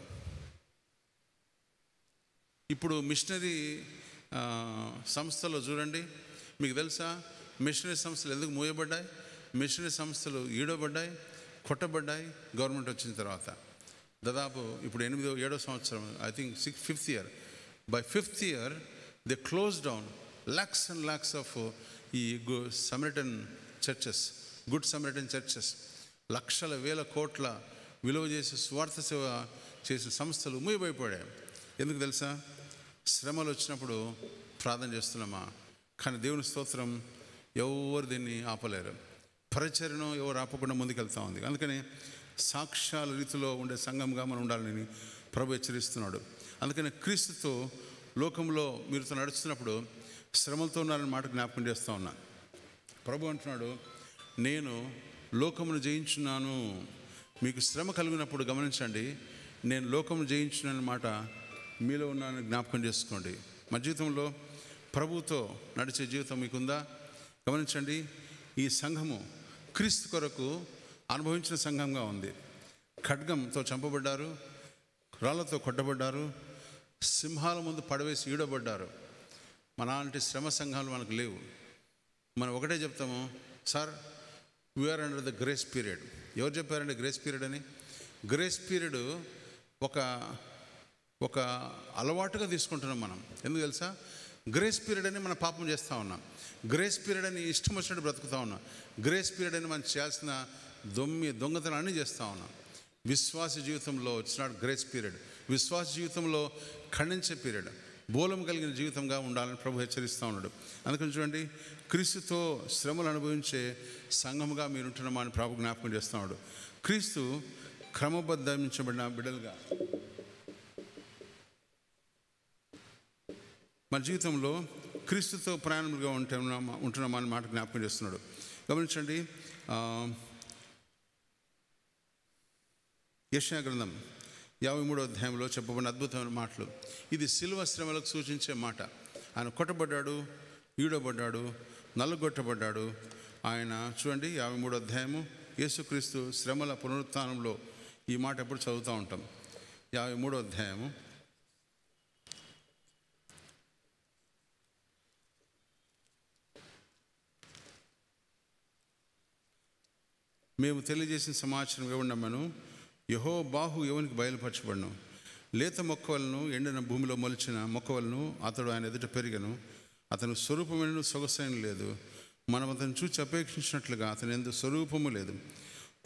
ఇప్పుడు మిషనరీ సంస్థలో చూడండి, మీకు తెలుసా మిషనరీ సంస్థలు ఎందుకు మూయబడ్డాయి? మిషనరీ సంస్థలు ఈడబడ్డాయి, కొట్టబడ్డాయి గవర్నమెంట్ వచ్చిన తర్వాత. దాదాపు ఇప్పుడు 7వ సంవత్సరం, I think fifth year. By fifth year they close down lakhs and lakhs of ఈ Samaritan churches, good Samaritan churches. లక్షల వేల కోట్ల విలువ చేసి స్వార్థ సేవ చేసిన సంస్థలు మూయబడిపోయాయి. ఎందుకు తెలుసా? శ్రమలు వచ్చినప్పుడు ప్రార్థన చేస్తున్నామా? కానీ దేవుని స్తోత్రం, ఎవరు దీన్ని ఆపలేరు. పరిచర్యను ఎవరు ఆపకుండా ముందుకెళ్తా ఉంది. అందుకని సాక్ష్యాల రీతిలో ఉండే సంఘంగా మనం ఉండాలని ప్రభు హెచ్చరిస్తున్నాడు. అందుకని క్రీస్తుతో లోకంలో మీరుతో నడుస్తున్నప్పుడు శ్రమలతో ఉన్నారని మాట జ్ఞాపకం చేస్తూ ఉన్నాను. ప్రభు అంటున్నాడు, నేను లోకమును జయించున్నాను. మీకు శ్రమ కలిగినప్పుడు గమనించండి, నేను లోకమును జయించున్నాను మాట మీలో ఉన్నానని జ్ఞాపకం చేసుకోండి. మా జీవితంలో ప్రభువుతో నడిచే జీవితం మీకుందా? గమనించండి, ఈ సంఘము క్రీస్తు కొరకు అనుభవించిన సంఘంగా ఉంది. ఖడ్గంతో చంపబడ్డారు, రాళ్లతో కొట్టబడ్డారు, సింహాల ముందు పడవేసి ఈడబడ్డారు. అలాంటి శ్రమ సంఘాలు మనకు లేవు. మనం ఒకటే చెప్తాము, sir we are under the grace period. ఎవరు చెప్పారండి గ్రేస్ పీరియడ్ అని? గ్రేస్ పీరియడ్ ఒక అలవాటుగా తీసుకుంటున్నాం మనం. ఎందుకు తెలుసా? గ్రేస్ పీరియడ్ అని మనం పాపం చేస్తూ ఉన్నాం. గ్రేస్ పీరియడ్ అని ఇష్టం వచ్చినట్టు బ్రతుకుతూ ఉన్నాం. గ్రేస్ పీరియడ్ అని మనం చేయాల్సిన దొంగతనం అన్నీ చేస్తూ ఉన్నాం. విశ్వాస జీవితంలో ఇట్స్ నాట్ గ్రేస్ పీరియడ్. విశ్వాస జీవితంలో ఖండించే పీరియడ్, బోలం కలిగిన జీవితంగా ఉండాలని ప్రభు హెచ్చరిస్తూ ఉన్నాడు. అందుకని చూడండి, క్రీస్తుతో శ్రమలు అనుభవించే సంఘముగా మీరు ఉంటున్నామా అని ప్రభు జ్ఞాపకం చేస్తూ ఉన్నాడు. క్రీస్తు క్రమబద్ధమించబడిన బిడ్డలుగా మన జీవితంలో క్రీస్తుతో ప్రయాణములుగా ఉంటున్నామా అని మాట జ్ఞాపకం చేస్తున్నాడు. గమనించండి, యెషయా గ్రంథం 53వ అధ్యాయంలో చెప్పబడిన అద్భుతమైన మాటలు. ఇది శిలువ శ్రమలకు సూచించే మాట. ఆయన కొట్టబడ్డాడు, ఈడబడ్డాడు, నల్లగొట్టబడ్డాడు. ఆయన చూడండి 53వ అధ్యాయము, యేసుక్రీస్తు శ్రమల పునరుత్థానంలో ఈ మాట ఎప్పుడు చదువుతూ ఉంటాం. 53వ అధ్యాయము మేము తెలియజేసిన సమాచారం ఎవరు నమ్మను? యెహోవా బాహు ఎవనికి బయలుపరచబడను? లేత మొక్కవలను ఎండిన భూమిలో మొలిచిన మొక్కవలను అతడు ఆయన ఎదుట పెరిగను. అతను స్వరూపమైన సొగసైన లేదు. మనం అతను చూచి అపేక్షించినట్లుగా అతని ఎందుకు స్వరూపము లేదు.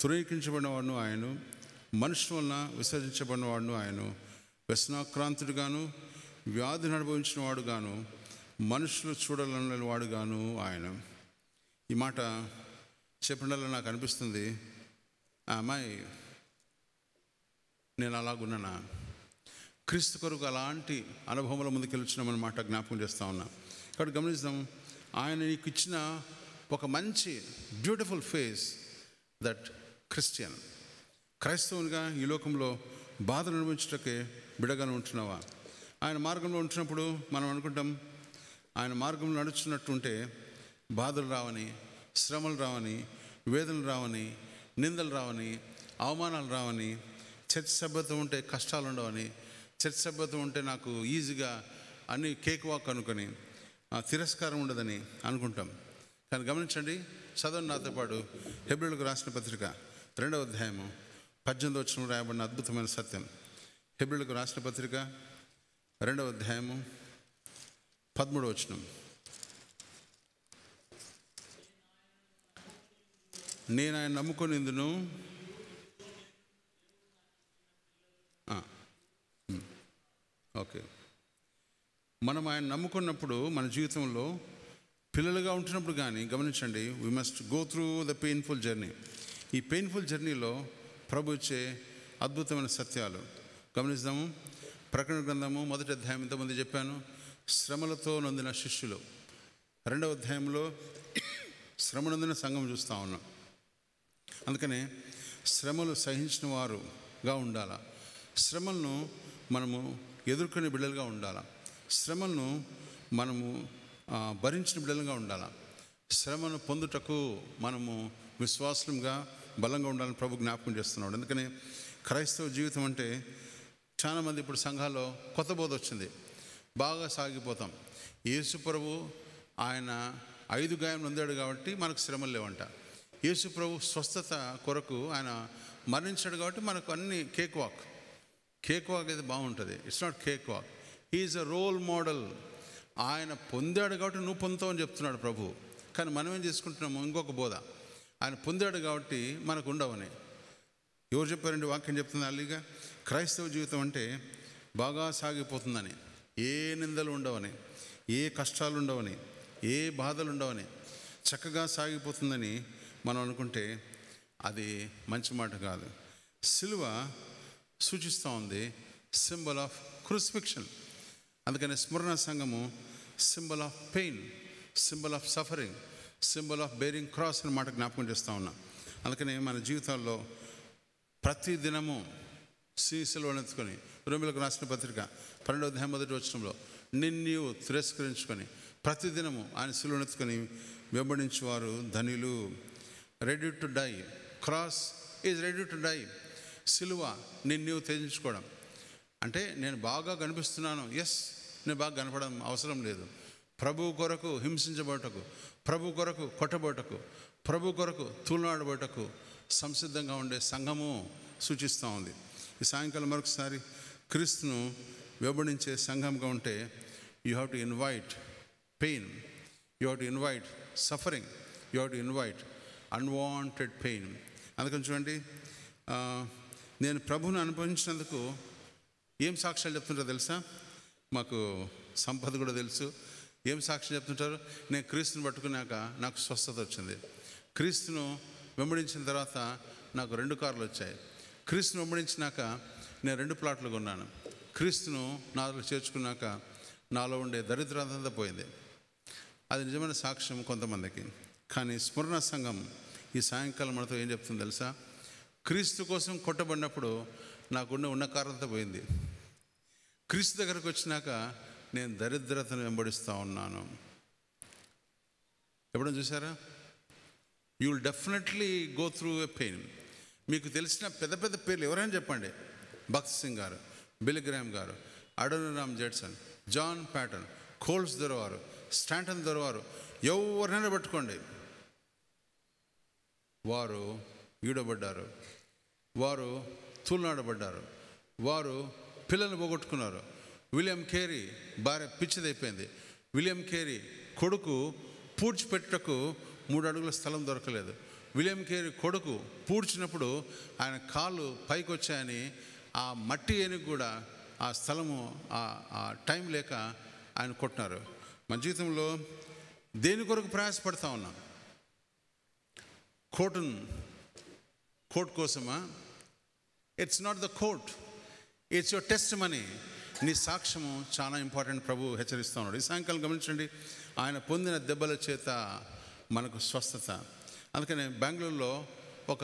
తురీకరించబడినవాడును ఆయన, మనుషుల వలన విసర్జించబడినవాడును ఆయన. వ్యసనాక్రాంతుడుగాను వ్యాధిని అనుభవించిన వాడుగాను మనుషులు చూడాలని వాడుగాను ఆయన. ఈ మాట చెప్పడంలో నాకు అనిపిస్తుంది, ఆ అమ్మాయి నేను అలాగున్నానా? క్రీస్తు కొరకు అలాంటి అనుభవంలో ముందుకెళ్ళుచున్నామని మాట జ్ఞాపకం చేస్తూ ఉన్నా. కాబట్టి గమనిస్తాం, ఆయన నీకు ఇచ్చిన ఒక మంచి బ్యూటిఫుల్ ఫేస్ దట్ క్రిస్టియన్. క్రైస్తవునిగా ఈ లోకంలో బాధలు అనుభవించటకే బిడగానే ఉంటున్నావా? ఆయన మార్గంలో ఉంటున్నప్పుడు మనం అనుకుంటాం, ఆయన మార్గంలో నడుచున్నట్టుంటే బాధలు రావని, శ్రమలు రావని, వేదనలు రావని, నిందలు రావని, అవమానాలు రావని, చర్చ సభ్యత ఉంటే కష్టాలు ఉండవని, చర్చ సభ్యత ఉంటే నాకు ఈజీగా అన్ని కేక్ వాక్ అనుకొని తిరస్కారం ఉండదని అనుకుంటాం. కానీ గమనించండి, చదవండి నాతో పాటు హెబ్రీయులకు రాసిన పత్రిక 2వ అధ్యాయము 18వ వచనం రాయబడిన అద్భుతమైన సత్యం. హెబ్రీయులకు రాసిన పత్రిక 2వ అధ్యాయము 13వ వచనం. నేను ఆయన నమ్ముకొనిందును. ఓకే, మనం ఆయన నమ్ముకున్నప్పుడు మన జీవితంలో పిల్లలుగా ఉంటున్నప్పుడు కానీ గమనించండి, we must go through the painful journey. ఈ పెయిన్ఫుల్ జర్నీలో ప్రభు ఇచ్చే అద్భుతమైన సత్యాలు గమనిస్తాము. ప్రకటన గ్రంథము 1వ అధ్యాయం ఇంతమంది చెప్పాను, శ్రమలతో నొందిన శిష్యులు. 2వ అధ్యాయంలో శ్రమ నొందిన సంఘం చూస్తూ ఉన్నాం. అందుకనే శ్రమలు సహించిన వారుగా ఉండాలా. శ్రమలను మనము ఎదుర్కొనే బిడ్డలుగా ఉండాలా. శ్రమలను మనము భరించిన బిడ్డలుగా ఉండాలా. శ్రమను పొందుటకు మనము విశ్వాసంగా బలంగా ఉండాలని ప్రభు జ్ఞాపకం చేస్తున్నాడు. అందుకని క్రైస్తవ జీవితం అంటే చాలామంది ఇప్పుడు సంఘాల్లో కొత్త బోధ వచ్చింది, బాగా సాగిపోతాం. యేసు ప్రభు ఆయన 5 గాయం నొందాడు కాబట్టి మనకు శ్రమలు లేవంట. యేసు ప్రభు స్వస్థత కొరకు ఆయన మరణించాడు కాబట్టి మనకు అన్ని కేక్ వాక్. కేక్ వాక్ అయితే బాగుంటుంది. It's not cake walk. He is a role model. ఆయన పొందాడు కాబట్టి నువ్వు పొందుతావు అని చెప్తున్నాడు ప్రభు. కానీ మనం ఏం చేసుకుంటున్నాము? ఇంకొక బోధ. ఆయన పొందాడు కాబట్టి మనకు ఉండవని. ఎవరు చెప్పారండి? వాక్యం చెప్తుంది అల్లిగా, క్రైస్తవ జీవితం అంటే బాగా సాగిపోతుందని, ఏ నిందలు ఉండవని, ఏ కష్టాలు ఉండవని, ఏ బాధలు ఉండవని, చక్కగా సాగిపోతుందని మనం అనుకుంటే అది మంచి మాట కాదు. సిలువ సూచిస్తూ ఉంది సింబల్ ఆఫ్ క్రూసిఫిక్షన్. అందుకని స్మరణ సంఘము symbol of pain, symbol of suffering, symbol of bearing cross అనే మాట జ్ఞాపకం చేస్తూ ఉన్నాం. అందుకని మన జీవితాల్లో ప్రతి దినము సిలువనెత్తుకొని, రోమీయులకు రాసిన పత్రిక 12వ అధ్యాయం 1వ వచనంలో, నిన్ను తిరస్కరించుకొని ప్రతిదినము ఆయన సిలువనెత్తుకొని వెంబడించేవారు ధన్యులు. Ready to die. Cross is ready to die. సిలువ నిన్ను త్యజించుకోవడం అంటే నేను బాగా కనిపిస్తున్నాను, ఎస్, నేను బాగా కనపడడం అవసరం లేదు. ప్రభు కొరకు హింసించబోటకు, ప్రభు కొరకు కొట్టబోటకు, ప్రభు కొరకు తూలనాడబోటకు సంసిద్ధంగా ఉండే సంఘము సూచిస్తూ ఉంది. ఈ సాయంకాలం మరొకసారి క్రీస్తును వెంబడించే సంఘంగా ఉంటే you have to invite pain, you have to invite suffering, you have to invite unwanted pain. అందుకని చూడండి, నేను ప్రభువును అనుభవించినందుకు ఏం సాక్ష్యాలు చెప్తుంటారో తెలుసా? మాకు సంపద కూడా తెలుసు. ఏం సాక్ష్యం చెప్తుంటారు? నేను క్రీస్తుని పట్టుకున్నాక నాకు స్వస్థత వచ్చింది. క్రీస్తును వెంబడించిన తర్వాత నాకు 2 కార్లు వచ్చాయి. క్రీస్తును వెంబడించినాక నేను 2 ప్లాట్లు కొన్నాను. క్రీస్తును నాలో చేర్చుకున్నాక నాలో ఉండే దరిద్రత పోయింది. అది నిజమైన సాక్ష్యం కొంతమందికి. కానీ స్మరణ సంఘం ఈ సాయంకాలం మనతో ఏం చెప్తుంది తెలుసా? క్రీస్తు కోసం కొట్టబడినప్పుడు నాకున్న ఉన్న కారణంతో పోయింది. క్రీస్తు దగ్గరకు వచ్చినాక నేను దరిద్రతను వెంబడిస్తూ ఉన్నాను. ఎప్పుడైనా చూసారా? You will definitely go through a pain. మీకు తెలిసిన పెద్ద పెద్ద పేర్లు ఎవరైనా చెప్పండి. భక్త్ సింగ్ గారు, బిల్ గ్రామ్ గారు, అడోనిరామ్ జెడ్సన్, జాన్ ప్యాటన్, కోల్స్ దొరవారు, స్టాంటన్ దొరవారు, ఎవరినైనా పట్టుకోండి, వారు ఈడబడ్డారు, వారు తూలనాడబడ్డారు, వారు పిల్లల్ని పోగొట్టుకున్నారు. విలియం కేరీ భార్య పిచ్చిదైపోయింది. విలియం కేరీ కొడుకు పూడ్చిపెట్టుటకు 3 అడుగుల స్థలం దొరకలేదు. విలియం కేరీ కొడుకు పూడ్చినప్పుడు ఆయన కాళ్ళు పైకి వచ్చాయని ఆ మట్టి ఏనుగు కూడా ఆ స్థలము ఆ టైం లేక ఆయన కొట్టినారు. మన జీవితంలో దేని కొరకు ప్రయాసపడతా ఉన్నాం? కోర్టు కోసమా? It's not the court, it's your test money. నీ సాక్ష్యము చాలా ఇంపార్టెంట్. ప్రభు హెచ్చరిస్తూ ఉన్నాడు. ఈ సాయంకాలం గమనించండి, ఆయన పొందిన దెబ్బల చేత మనకు స్వస్థత. అందుకనే బెంగళూరులో ఒక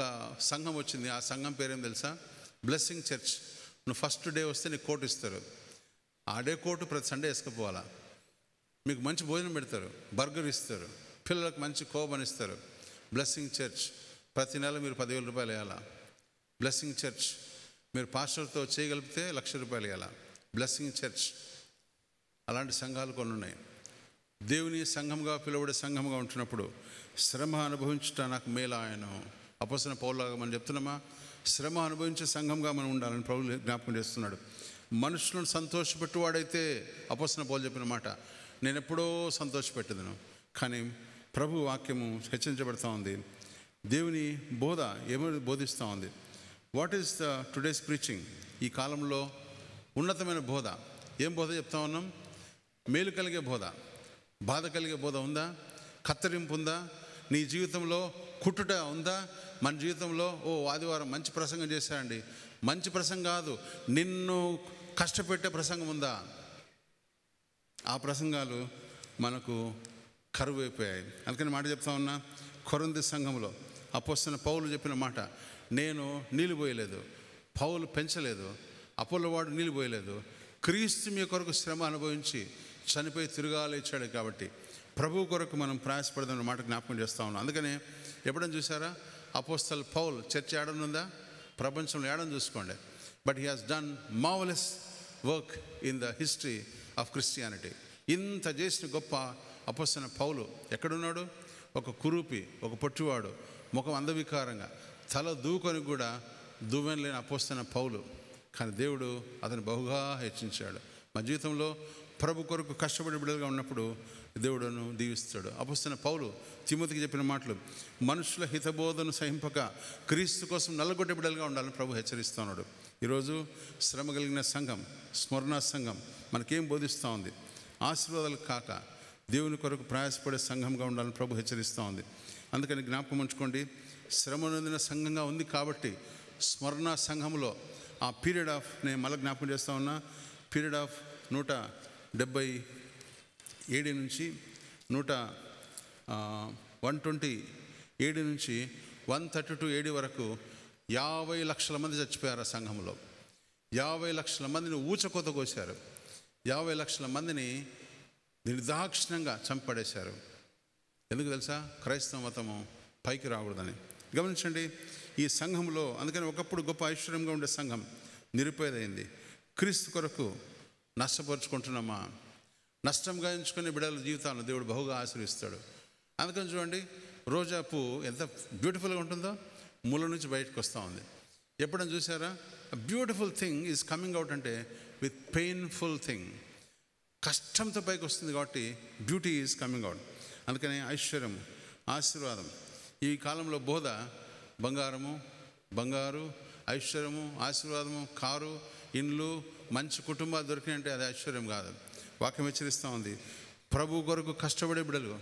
సంఘం వచ్చింది. ఆ సంఘం పేరేం తెలుసా? Blessing church. నువ్వు ఫస్ట్ డే వస్తే నీకు కోట్ ఇస్తారు. ఆ డే కోటు ప్రతి సండే వేసుకుపోవాలా. మీకు మంచి భోజనం పెడతారు, బర్గర్ ఇస్తారు, పిల్లలకు మంచి కోబన్ ఇస్తారు. బ్లెస్సింగ్ చర్చ్ ప్రతి నెల మీరు 10,000 రూపాయలు వేయాలా. బ్లెస్సింగ్ చర్చ్ మీరు పాస్టర్తో చేయగలిగితే 1,00,000 రూపాయలు వేయాలా. Blessing church. అలాంటి సంఘాలు కొన్ని ఉన్నాయి. దేవుని సంఘంగా పిలువబడే సంఘంగా ఉంటున్నప్పుడు శ్రమ అనుభవించుట నాకు మేలు ఆయన. అపోస్తలుడైన పౌలులాగా మనం చెప్తున్నామా? శ్రమ అనుభవించే సంఘంగా మనం ఉండాలని ప్రభువు జ్ఞాపకం చేస్తున్నాడు. మనుషులను సంతోషపెట్టువాడైతే, అపోస్తలుడైన పౌలు చెప్పిన మాట, నేను ఎప్పుడో సంతోషపెట్టేదను. కానీ ప్రభు వాక్యము హెచ్చరించబడుతూ ఉంది. దేవుని బోధ ఏమో బోధిస్తూ ఉంది. What is the today's preaching? ఈ కాలంలో ఉన్నతమైన బోధ. ఏం బోధ చెప్తా ఉన్నాం? మేలు కలిగే బోధ, బాధ కలిగే బోధ ఉందా? కత్తరింపు ఉందా? నీ జీవితంలో కుట్టుట ఉందా? మన జీవితంలో ఆదివారం మంచి ప్రసంగం చేశారండి, మంచి ప్రసంగం కాదు, నిన్ను కష్టపెట్టే ప్రసంగం ఉందా? ఆ ప్రసంగాలు మనకు కరువు అయిపోయాయి. అందుకని మాట చెప్తా ఉన్నా, కొరింథీ సంఘంలో అపోస్తలుడైన పౌలు చెప్పిన మాట, నేను నీళ్ళు పోయలేదు, పౌలు పెంచలేదు, అపోలోవాడు నీళ్ళు పోయలేదు, క్రీస్తు మీ కొరకు శ్రమ అనుభవించి చనిపోయి తిరగాలేచాడు. కాబట్టి ప్రభు కొరకు మనం ప్రయాసపడదామన్న మాట జ్ఞాపకం చేస్తూ ఉన్నాం. అందుకనే ఎప్పుడైనా చూసారా? అపోస్తలు పౌల్ చర్చ ఏడనుందా? ప్రపంచంలో ఏడని చూసుకోండి. But he has done marvellous work in the history of Christianity. ఇంత చేసిన గొప్ప అపోస్తలుడైన పౌలు ఎక్కడున్నాడు? ఒక కురూపి, ఒక పొట్టివాడు, ముఖం అందవికారంగా, తల దూకొని కూడా దువ్వెన లేని అపోస్తలుడైన పౌలు కానీ దేవుడు అతను బహుగా హెచ్చించాడు. మా జీవితంలో ప్రభు కొరకు కష్టపడి బిడ్డలుగా ఉన్నప్పుడు దేవుడును దీవిస్తాడు. అపొస్తలుడైన పౌలు తిమోతికి చెప్పిన మాటలు, మనుషుల హితబోధను సహింపక క్రీస్తు కోసం నల్లగొట్టే బిడ్డలుగా ఉండాలని ప్రభు హెచ్చరిస్తున్నాడు. ఈరోజు శ్రమ కలిగిన సంఘం, స్మరణ సంఘం మనకేం బోధిస్తూ ఉంది? ఆశీర్వాదాలు కాక దేవుని కొరకు ప్రయాసపడే సంఘంగా ఉండాలని ప్రభు హెచ్చరిస్తూ ఉంది. అందుకని జ్ఞాపకం ఉంచుకోండి, శ్రమ నొందిన సంఘంగా ఉంది కాబట్టి స్మరణ సంఘంలో ఆ పీరియడ్ ఆఫ్, నేను మళ్ళీ జ్ఞాపకం చేస్తూ ఉన్నా, పీరియడ్ ఆఫ్ 177 నుంచి 127 నుంచి 132 AD వరకు 50 లక్షల మంది చచ్చిపోయారు ఆ సంఘంలో. 50 లక్షల మందిని ఊచకోత కోశారు. 50 లక్షల మందిని నిర్దాక్షిణ్యంగా చంపడేశారు. ఎందుకు తెలుసా? క్రైస్తవ మతము పైకి రాకూడదని. గమనించండి, ఈ సంఘంలో అందుకని ఒకప్పుడు గొప్ప ఐశ్వర్యంగా ఉండే సంఘం నిరుపేదైంది. క్రీస్తు కొరకు నష్టపరుచుకుంటున్నామా? నష్టం గాయించుకునే బిడ్డల జీవితాలను దేవుడు బహుగా ఆశీర్వదిస్తాడు. అందుకని చూడండి, రోజా పువ్వు ఎంత బ్యూటిఫుల్గా ఉంటుందో మూల నుంచి బయటకు వస్తూ ఉంది. ఎప్పుడైనా చూసారా? Beautiful thing is coming out అంటే విత్ పెయిన్ఫుల్ థింగ్. కష్టంతో పైకి వస్తుంది కాబట్టి బ్యూటీ ఈజ్ కమింగ్ అవుట్. అందుకని ఐశ్వర్యం, ఆశీర్వాదం, ఈ కాలంలో బోధ బంగారు, ఐశ్వర్యము, ఆశీర్వాదము, కారు, ఇండ్లు, మంచి కుటుంబాలు దొరికినాయంటే అది ఐశ్వర్యం కాదు. వాక్యం హెచ్చరిస్తూ ఉంది, ప్రభు కొరకు కష్టపడే బిడ్డలు,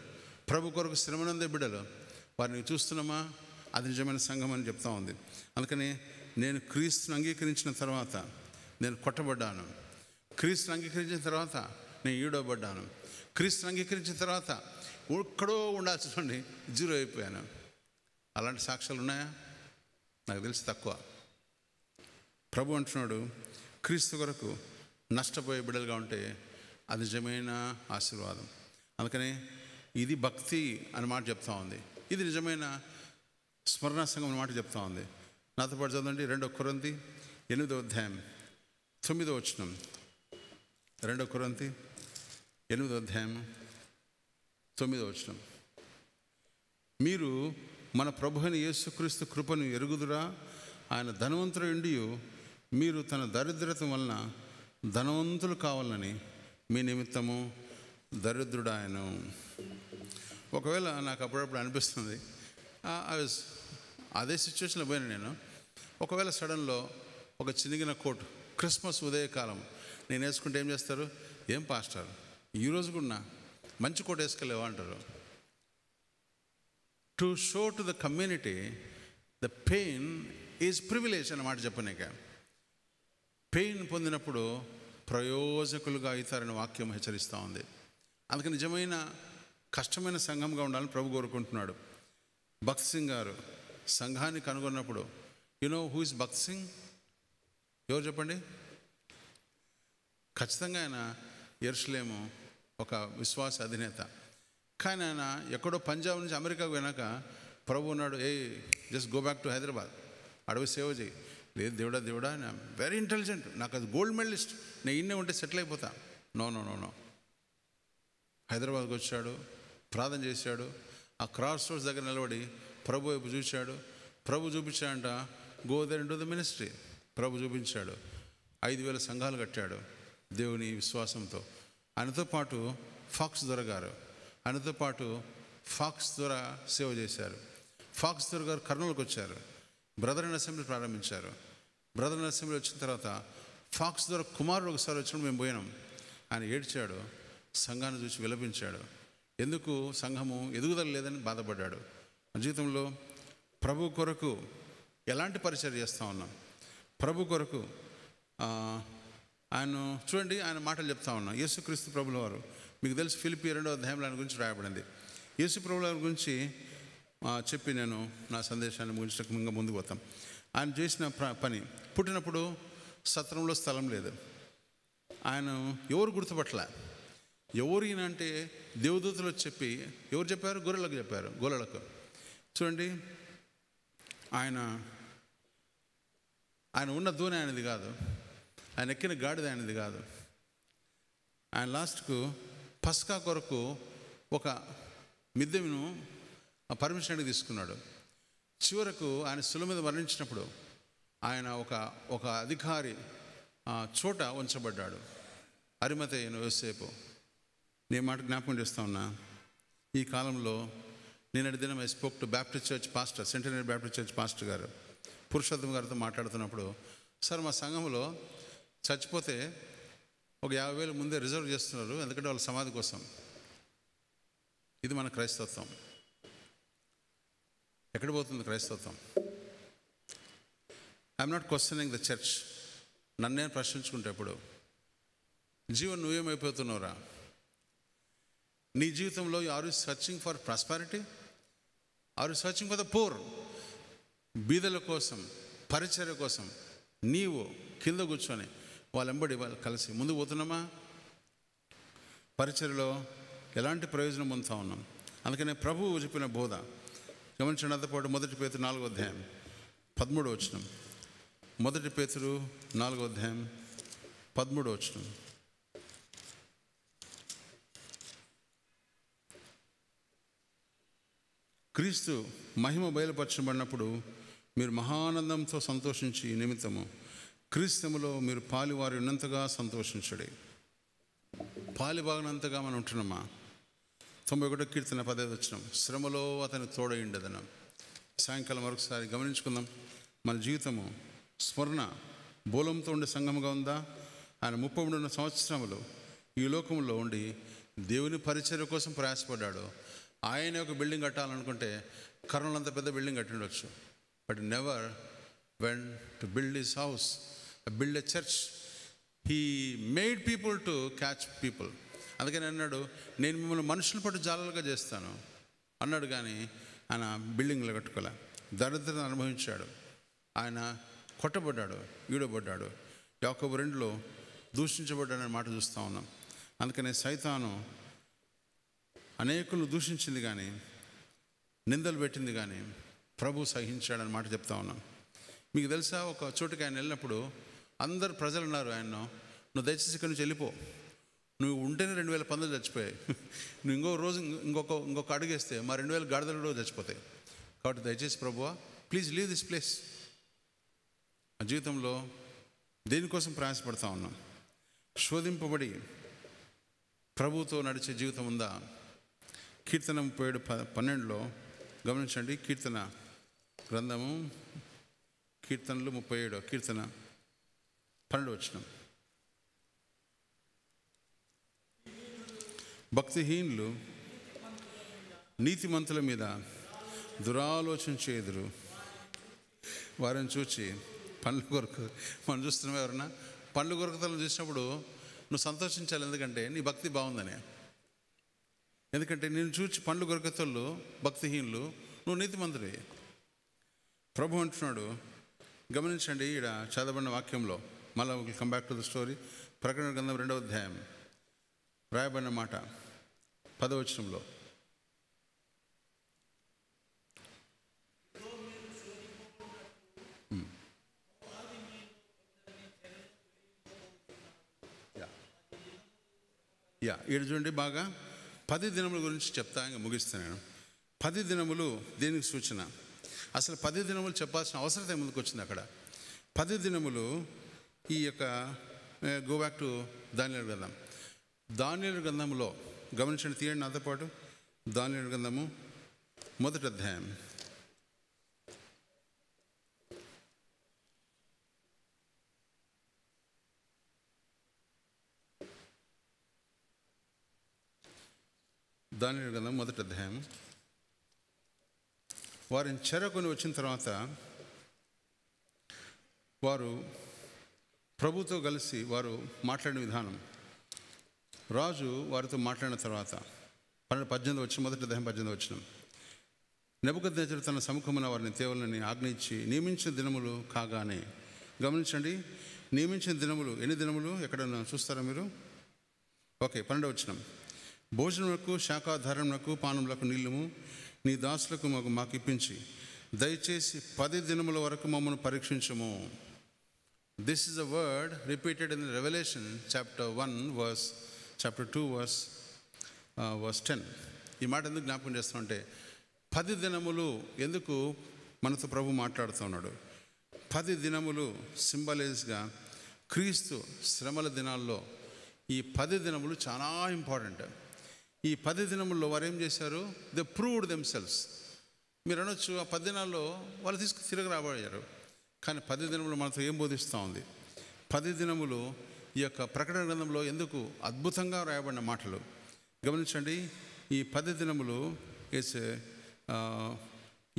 ప్రభు కొరకు శ్రమనందే బిడ్డలు, వారిని చూస్తున్నామా? అది నిజమైన సంఘం అని చెప్తా ఉంది. అందుకని నేను క్రీస్తుని అంగీకరించిన తర్వాత నేను కొట్టబడ్డాను, క్రీస్తుని అంగీకరించిన తర్వాత నేను ఈడవబడ్డాను, క్రీస్తుని అంగీకరించిన తర్వాత ఎక్కడో ఉండాల్సి జీరో అయిపోయాను. అలాంటి సాక్ష్యాలు ఉన్నాయా? నాకు తెలిసి తక్కువ. ప్రభు అంటున్నాడు, క్రీస్తు కొరకు నష్టపోయే బిడ్డలుగా ఉంటే అది నిజమైన ఆశీర్వాదం. అందుకని ఇది భక్తి అని మాట చెప్తా ఉంది, ఇది నిజమైన స్మరణ సంఘం అని మాట చెప్తా ఉంది. నాతో పాటు చదవండి 2 కొరింథీ 8వ అధ్యాయం 9వ వచనం. 2 కొరింథీ 8వ అధ్యాయం 9వ వచనం. మీరు మన ప్రభు అయిన యేసుక్రీస్తు కృపను ఎరుగుదురా? ఆయన ధనవంతుడు ఉండి మీరు తన దరిద్రత వలన ధనవంతులు కావాలని మీ నిమిత్తము దరిద్రుడాయను. ఒకవేళ నాకు అప్పుడప్పుడు అనిపిస్తుంది, అదే సిచ్యువేషన్లో పోయినా నేను, ఒకవేళ సడన్లో ఒక చినిగిన కోట్, క్రిస్మస్ ఉదయకాలం నేను వేసుకుంటే ఏం చేస్తారు? ఏం పాస్టర్ ఈరోజు కూడా మంచి కోట్ వేసుకెళ్ళేవా అంటారు. To show to the community the pain is privilege అన్నమాట చెప్పనిక. పెయిన్ పొందినప్పుడు ప్రయోజకులుగా అవుతారని వాక్యం హెచ్చరిస్తూ ఉంది. అందుకని నిజమైన కష్టమైన సంఘంగా ఉండాలని ప్రభు కోరుకుంటున్నాడు. భక్త్ సింగ్ గారు సంఘాన్ని కనుగొన్నప్పుడు, హూ ఇస్ భక్త్ సింగ్? ఎవరు చెప్పండి? ఖచ్చితంగా ఆయన యెరూషలేము ఒక విశ్వాస అధినేత. కానీ ఆయన ఎక్కడో పంజాబ్ నుంచి అమెరికాకు పోయినాక ప్రభు ఉన్నాడు, just go back to Hyderabad, అడవి సేవ చేయి. లేదు దేవుడా ఆయన వెరీ ఇంటెలిజెంట్, నాకు అది గోల్డ్ మెడలిస్ట్, నేను ఇన్నే ఉంటే సెటిల్ అయిపోతా. నో, హైదరాబాద్కి వచ్చాడు, ప్రార్థన చేశాడు, ఆ క్రాస్ రోడ్స్ దగ్గర నిలబడి ప్రభు వైపు చూశాడు. ప్రభు చూపించాడంట, go there into the ministry. ప్రభు చూపించాడు, 5,000 సంఘాలు కట్టాడు దేవుని విశ్వాసంతో. ఆయనతో పాటు ఫాక్స్ దొర గారు, ఆయనతో పాటు ఫాక్స్ దొర సేవ చేశారు. ఫాక్స్ దొర గారు కర్నూలుకి వచ్చారు, బ్రదర్ అండ్ అసెంబ్లీ ప్రారంభించారు. బ్రదర్ అండ్ అసెంబ్లీ వచ్చిన తర్వాత ఫాక్స్ దొర కుమారుడు ఒకసారి వచ్చినప్పుడు మేము పోయినాం. ఆయన ఏడ్చాడు, సంఘాన్ని చూసి విలపించాడు. ఎందుకు? సంఘము ఎదుగుదల లేదని బాధపడ్డాడు. మా జీవితంలో ప్రభు కొరకు ఎలాంటి పరిచయం చేస్తూ ఉన్నాం? ప్రభు కొరకు ఆయన చూడండి, ఆయన మాటలు చెప్తా ఉన్నాం. యేసుక్రీస్తు ప్రభుల వారు, మీకు తెలుసు ఫిలిప్పీ 2వ అధ్యాయంలో ఆయన గురించి రాయబడింది. యేసు ప్రభుల వారి గురించి చెప్పి నేను నా సందేశాన్ని ముగించక ఇంకా ముందుకు పోతాం. ఆయన చేసిన పని, పుట్టినప్పుడు సత్రంలో స్థలం లేదు. ఆయన ఎవరు గుర్తుపట్టలే. ఎవరు ఈయన అంటే దేవదూతలు చెప్పి, ఎవరు చెప్పారు? గొర్రెలకు చెప్పారు, గొర్రెలకు. చూడండి, ఆయన ఉన్న దూని ఆయనది కాదు, ఆయన ఎక్కిన గాడిద ఆయనది కాదు. ఆయన లాస్ట్కు పస్కా కొరకు ఒక మిద్దెను పర్మిషన్కి తీసుకున్నాడు. చివరకు ఆయన శిలువ మీద మరణించినప్పుడు ఆయన ఒక అధికారి చోట ఉంచబడ్డాడు. అరిమతైన యోసేపు. నేను మాట జ్ఞాపకం చేస్తా ఉన్నా, ఈ కాలంలో నిన్నటి దినం I spoke to Baptist church pastor, centenary Baptist church pastor గారు పురుషోత్తమ్ గారితో మాట్లాడుతున్నప్పుడు, సార్ మా సంఘంలో చచ్చిపోతే ఒక 50,000 ముందే రిజర్వ్ చేస్తున్నారు, ఎందుకంటే వాళ్ళ సమాధి కోసం. ఇది మన క్రైస్తవత్వం. ఎక్కడ పోతుంది క్రైస్తవత్వం? I'm not questioning the church. నన్ను నేను ప్రశ్నించుకుంటే ఎప్పుడు జీవన్ నువ్వేమైపోతున్నావురా? నీ జీవితంలో are you searching for prosperity? Are you searching for the poor? బీదల కోసం, పరిచర్య కోసం నీవు కింద కూర్చొని వాళ్ళెంబడి వాళ్ళు కలిసి ముందుకు పోతున్నామా? పరిచర్యలో ఎలాంటి ప్రయోజనం పొందుతూ ఉన్నాం? అందుకనే ప్రభువు చెప్పిన బోధ గమనించండి. అంతపాటు 1 పేతురు 4వ అధ్యాయం 13వ వచనం. 1 పేతురు 4వ అధ్యాయం 13వ వచనం. క్రీస్తు మహిమ బయలుపరచబడినప్పుడు మీరు మహానందంతో సంతోషించి నిమిత్తము క్రీస్తులో మీరు పాలివారి ఉన్నంతగా సంతోషించడే. పాలిబాగినంతగా మనం ఉంటున్నామా? 91వ కీర్తన 10వ వచనం. శ్రమలో అతని తోడైండదనం. సాయంకాలం మరొకసారి గమనించుకుందాం. మన జీవితము స్మరణ బోలంతో ఉండే సంఘముగా ఉందా? ఆయన 33 సంవత్సరములు ఈ లోకంలో ఉండి దేవుని పరిచర్య కోసం ప్రయాసపడ్డాడు. ఆయన ఒక బిల్డింగ్ కట్టాలనుకుంటే కర్నూలు అంత పెద్ద బిల్డింగ్ కట్టిండొచ్చు, but never went to build his house, build a church. He made people to catch people. అందుకని అన్నాడు, నేను మిమ్మల్ని మనుషుల పట్టు జాలలుగా చేస్తాను అన్నాడు. కానీ ఆయన బిల్డింగ్లు కట్టుకోలే. దరిద్రతను అనుభవించాడు. ఆయన కొట్టబడ్డాడు, ఈడబడ్డాడు. యాకోబు 2లో దూషించబడ్డాడనే మాట చూస్తూ ఉన్నాం. అందుకనే సైతాను అనేకులను దూషించింది కానీ, నిందలు పెట్టింది కానీ ప్రభు సహించాడని మాట చెప్తా ఉన్నాం. మీకు తెలుసా, ఒక చోటుకి ఆయన వెళ్ళినప్పుడు అందరు ప్రజలు అన్నారు ఆయన, నువ్వు దయచేసి ఇక్కడి నుంచి వెళ్ళిపో, నువ్వు ఉంటేనే 2,000 పందులు చచ్చిపోయాయి, నువ్వు ఇంకో రోజు ఇంకొక అడుగేస్తే మా 2,000 గాడిదలు కూడా చచ్చిపోతాయి, కాబట్టి దయచేసి ప్రభువా ప్లీజ్ లీవ్ దిస్ ప్లేస్. ఆ జీవితంలో దేనికోసం ప్రయాసపడతా ఉన్నాం? శోధింపబడి ప్రభుతో నడిచే జీవితం ఉందా? కీర్తన 37:12లో గమనించండి. కీర్తన గ్రంథము కీర్తనలు 37 కీర్తన 12వ వచనం. భక్తిహీనులు నీతిమంతుల మీద దురాలోచన చేదురు, వారిని చూచి పండ్లు కొరకు. మనం చూస్తున్నాం, ఎవరన్నా పండ్లు కొరకతలను చూసినప్పుడు నువ్వు సంతోషించాలి. ఎందుకంటే నీ భక్తి బాగుందని. ఎందుకంటే నేను చూచి పండ్లు కొరకతలు భక్తిహీనులు, నువ్వు నీతిమంతుడి. ప్రభు అంటున్నాడు, గమనించండి. ఈడ చదవబడిన వాక్యంలో మళ్ళీ come back to the story. ప్రకటన గ్రంథం 2వ అధ్యాయం రాయబడిన మాట 10వ వచనంలో, ఈడ చూడండి బాగా 10 దినముల గురించి చెప్తా, ఇంకా ముగిస్తాను. 10 దినములు దేనికి సూచన? అసలు 10 దినములు చెప్పాల్సిన అవసరం ముందుకు వచ్చింది అక్కడ. 10 దినములు ఈ యొక్క గో బ్యాక్ టు దానియేలు గ్రంథం. దానియేలు గ్రంథంలో గమనించండి, తీయండి నాతో పాటు. దానియేలు గ్రంథము 1వ అధ్యాయం. దానియేలు గ్రంథం 1వ అధ్యాయం. వారిని చెరకొని వచ్చిన తర్వాత వారు ప్రభుతో కలిసి వారు మాట్లాడిన విధానం, రాజు వారితో మాట్లాడిన తర్వాత 18వ వచనం, 1వ అధ్యాయం 18వ వచనం. నెబుకద్నెజరు తన సముఖమున వారిని తేవలని ఆజ్ఞయించి నియమించిన దినములు కాగానే. గమనించండి, నియమించిన దినములు ఎన్ని దినములు? ఎక్కడన్నా చూస్తారా మీరు? ఓకే, 12వ వచనం. భోజనములకు శాఖాధారములకు పానములకు నీళ్ళము నీ దాసులకు మాకు ఇప్పించి దయచేసి 10 దినముల వరకు మమ్మల్ని పరీక్షించము. This is a word repeated in Revelation chapter 2 verse 10. ఈ మాట ఎందుకు జ్ఞాపకం చేస్తామంటే, 10 దినములు ఎందుకు మనతో ప్రభు మాట్లాడుతూ ఉన్నాడు? 10 దినములు సింబలైజ్గా క్రీస్తు శ్రమల దినాల్లో ఈ 10 దినములు చాలా ఇంపార్టెంట్. ఈ 10 దినముల్లో వారు ఏం చేశారు? They proved themselves. మీరు అనొచ్చు, ఆ 10 దినాల్లో వాళ్ళు తిరిగి రాబోయారు. కానీ 10 దినములు మనతో ఏం బోధిస్తూ ఉంది? 10 దినములు ఈ యొక్క ప్రకటన గ్రంథంలో ఎందుకు అద్భుతంగా రాయబడిన మాటలు గమనించండి. ఈ 10 దినములు